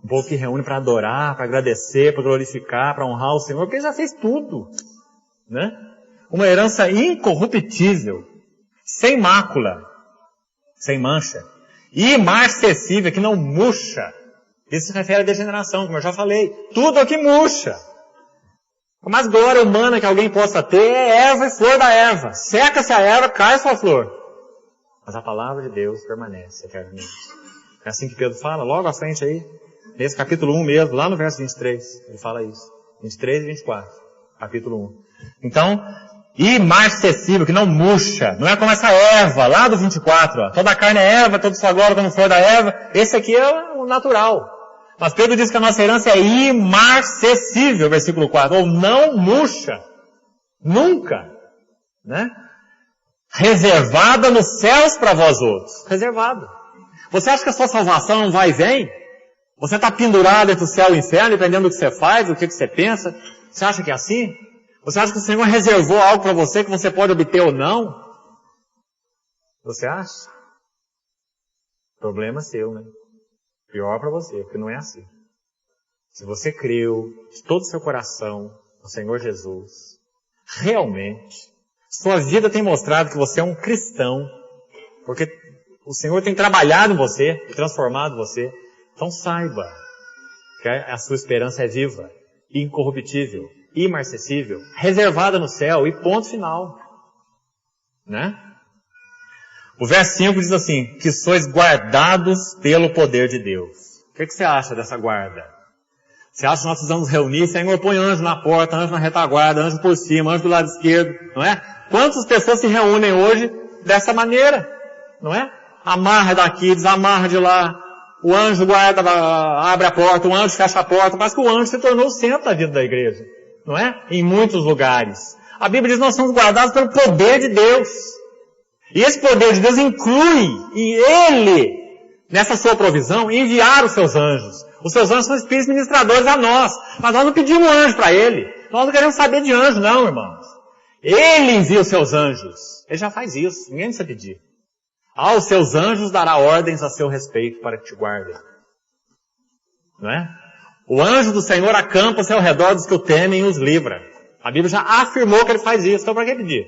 Um povo que reúne para adorar, para agradecer, para glorificar, para honrar o Senhor, porque Ele já fez tudo, né? Uma herança incorruptível, sem mácula, sem mancha, imarcessível, que não murcha. Isso se refere à degeneração, como eu já falei. Tudo aqui murcha. A mais glória humana que alguém possa ter é erva e flor da erva. Seca-se a erva, cai sua flor. Mas a palavra de Deus permanece eternamente. É assim que Pedro fala, logo à frente aí, nesse capítulo 1 mesmo, lá no verso 23, ele fala isso. 23 e 24, capítulo 1. Então, imarcessível, que não murcha. Não é como essa erva, lá do 24, ó. Toda a carne é erva, toda sua glória como flor da erva. Esse aqui é o natural. Mas Pedro diz que a nossa herança é imarcessível, versículo 4, ou não murcha. Nunca. Né? Reservada nos céus para vós outros. Reservada. Você acha que a sua salvação não vai e vem? Você está pendurado entre o céu e o inferno, dependendo do que você faz, do que você pensa. Você acha que é assim? Você acha que o Senhor reservou algo para você que você pode obter ou não? Você acha? Problema seu, né? Pior para você, porque não é assim. Se você creu de todo o seu coração no Senhor Jesus, realmente, sua vida tem mostrado que você é um cristão, porque o Senhor tem trabalhado em você e transformado você. Então saiba que a sua esperança é viva, incorruptível, imarcessível, reservada no céu e ponto final. Né? O verso 5 diz assim, que sois guardados pelo poder de Deus. O que você acha dessa guarda? Você acha que nós precisamos reunir? Senhor, põe anjo na porta, anjo na retaguarda, anjo por cima, anjo do lado esquerdo, não é? Quantas pessoas se reúnem hoje dessa maneira, não é? Amarra daqui, desamarra de lá, o anjo guarda, abre a porta, o anjo fecha a porta, mas que o anjo se tornou o centro da vida da igreja, não é? Em muitos lugares. A Bíblia diz que nós somos guardados pelo poder de Deus. E esse poder de Deus inclui, e Ele, nessa sua provisão, enviar os seus anjos. Os seus anjos são espíritos ministradores a nós. Mas nós não pedimos anjo para Ele. Nós não queremos saber de anjo, não, irmãos. Ele envia os seus anjos. Ele já faz isso. Ninguém precisa pedir. Aos seus anjos dará ordens a seu respeito para que te guardem. Não é? O anjo do Senhor acampa-se ao redor dos que o temem e os livra. A Bíblia já afirmou que Ele faz isso. Então para que pedir?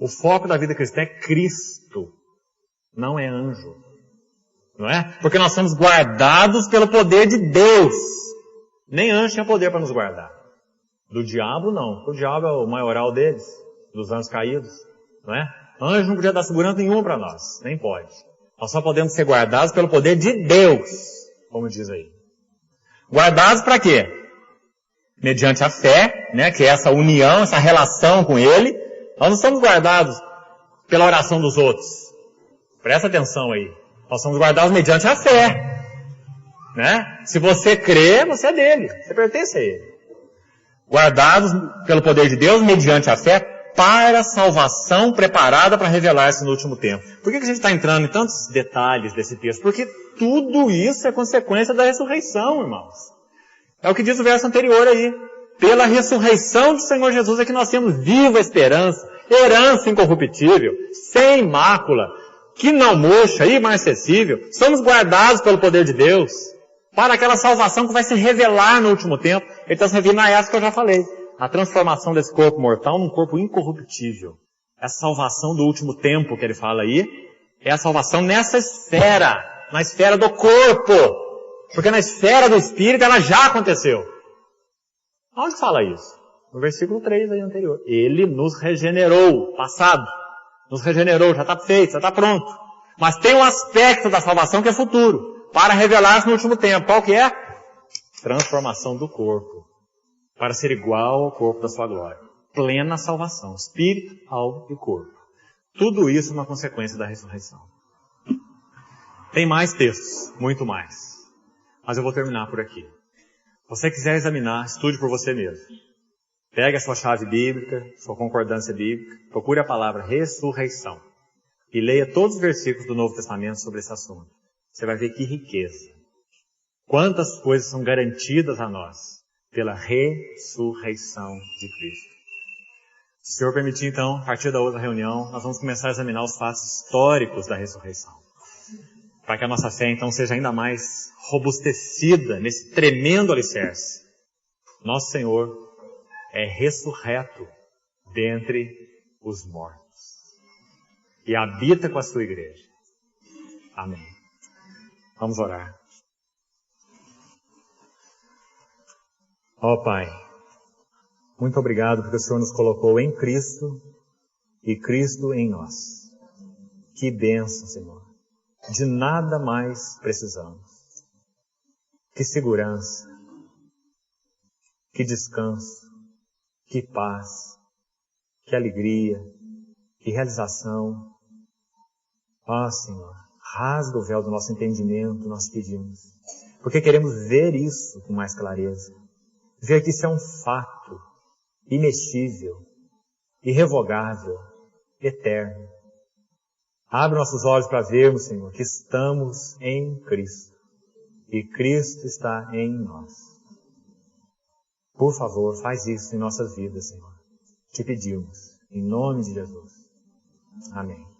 O foco da vida cristã é Cristo, não é anjo. Não é? Porque nós somos guardados pelo poder de Deus. Nem anjo tinha poder para nos guardar. Do diabo não. O diabo é o maioral deles, dos anjos caídos. Não é? Anjo não podia dar segurança nenhuma para nós. Nem pode. Nós só podemos ser guardados pelo poder de Deus, como diz aí. Guardados para quê? Mediante a fé, né? Que é essa união, essa relação com Ele. Nós não somos guardados pela oração dos outros. Presta atenção aí. Nós somos guardados mediante a fé. Né? Se você crê, você é dele. Você pertence a ele. Guardados pelo poder de Deus, mediante a fé, para a salvação preparada para revelar-se no último tempo. Por que a gente está entrando em tantos detalhes desse texto? Porque tudo isso é consequência da ressurreição, irmãos. É o que diz o verso anterior aí. Pela ressurreição do Senhor Jesus é que nós temos viva esperança, herança incorruptível, sem mácula, que não murcha, imarcessível. Somos guardados pelo poder de Deus para aquela salvação que vai se revelar no último tempo. Ele está se referindo a essa que eu já falei. a transformação desse corpo mortal num corpo incorruptível. Essa salvação do último tempo que ele fala aí, é a salvação nessa esfera, na esfera do corpo. Porque na esfera do espírito ela já aconteceu. Onde fala isso? No versículo 3 aí anterior. Ele nos regenerou, passado. Nos regenerou, já está feito, já está pronto. Mas tem um aspecto da salvação que é futuro, para revelar-se no último tempo. Qual que é? Transformação do corpo, para ser igual ao corpo da sua glória. Plena salvação, espírito, alma e corpo. Tudo isso é uma consequência da ressurreição. Tem mais textos, muito mais. Mas eu vou terminar por aqui. Se você quiser examinar, estude por você mesmo. Pegue a sua chave bíblica, sua concordância bíblica, procure a palavra ressurreição e leia todos os versículos do Novo Testamento sobre esse assunto. Você vai ver que riqueza. Quantas coisas são garantidas a nós pela ressurreição de Cristo. Se o Senhor permitir, então, a partir da outra reunião, nós vamos começar a examinar os fatos históricos da ressurreição. Para que a nossa fé, então, seja ainda mais robustecida nesse tremendo alicerce. Nosso Senhor é ressurreto dentre os mortos. E habita com a sua igreja. Amém. Vamos orar. Ó Pai, muito obrigado porque o Senhor nos colocou em Cristo e Cristo em nós. Que bênção, Senhor. De nada mais precisamos. Que segurança, que descanso, que paz, que alegria, que realização. Ó Senhor, rasga o véu do nosso entendimento, nós pedimos. Porque queremos ver isso com mais clareza. Ver que isso é um fato imexível, irrevogável, eterno. Abre nossos olhos para vermos, Senhor, que estamos em Cristo. E Cristo está em nós. Por favor, faz isso em nossas vidas, Senhor. Te pedimos, em nome de Jesus. Amém.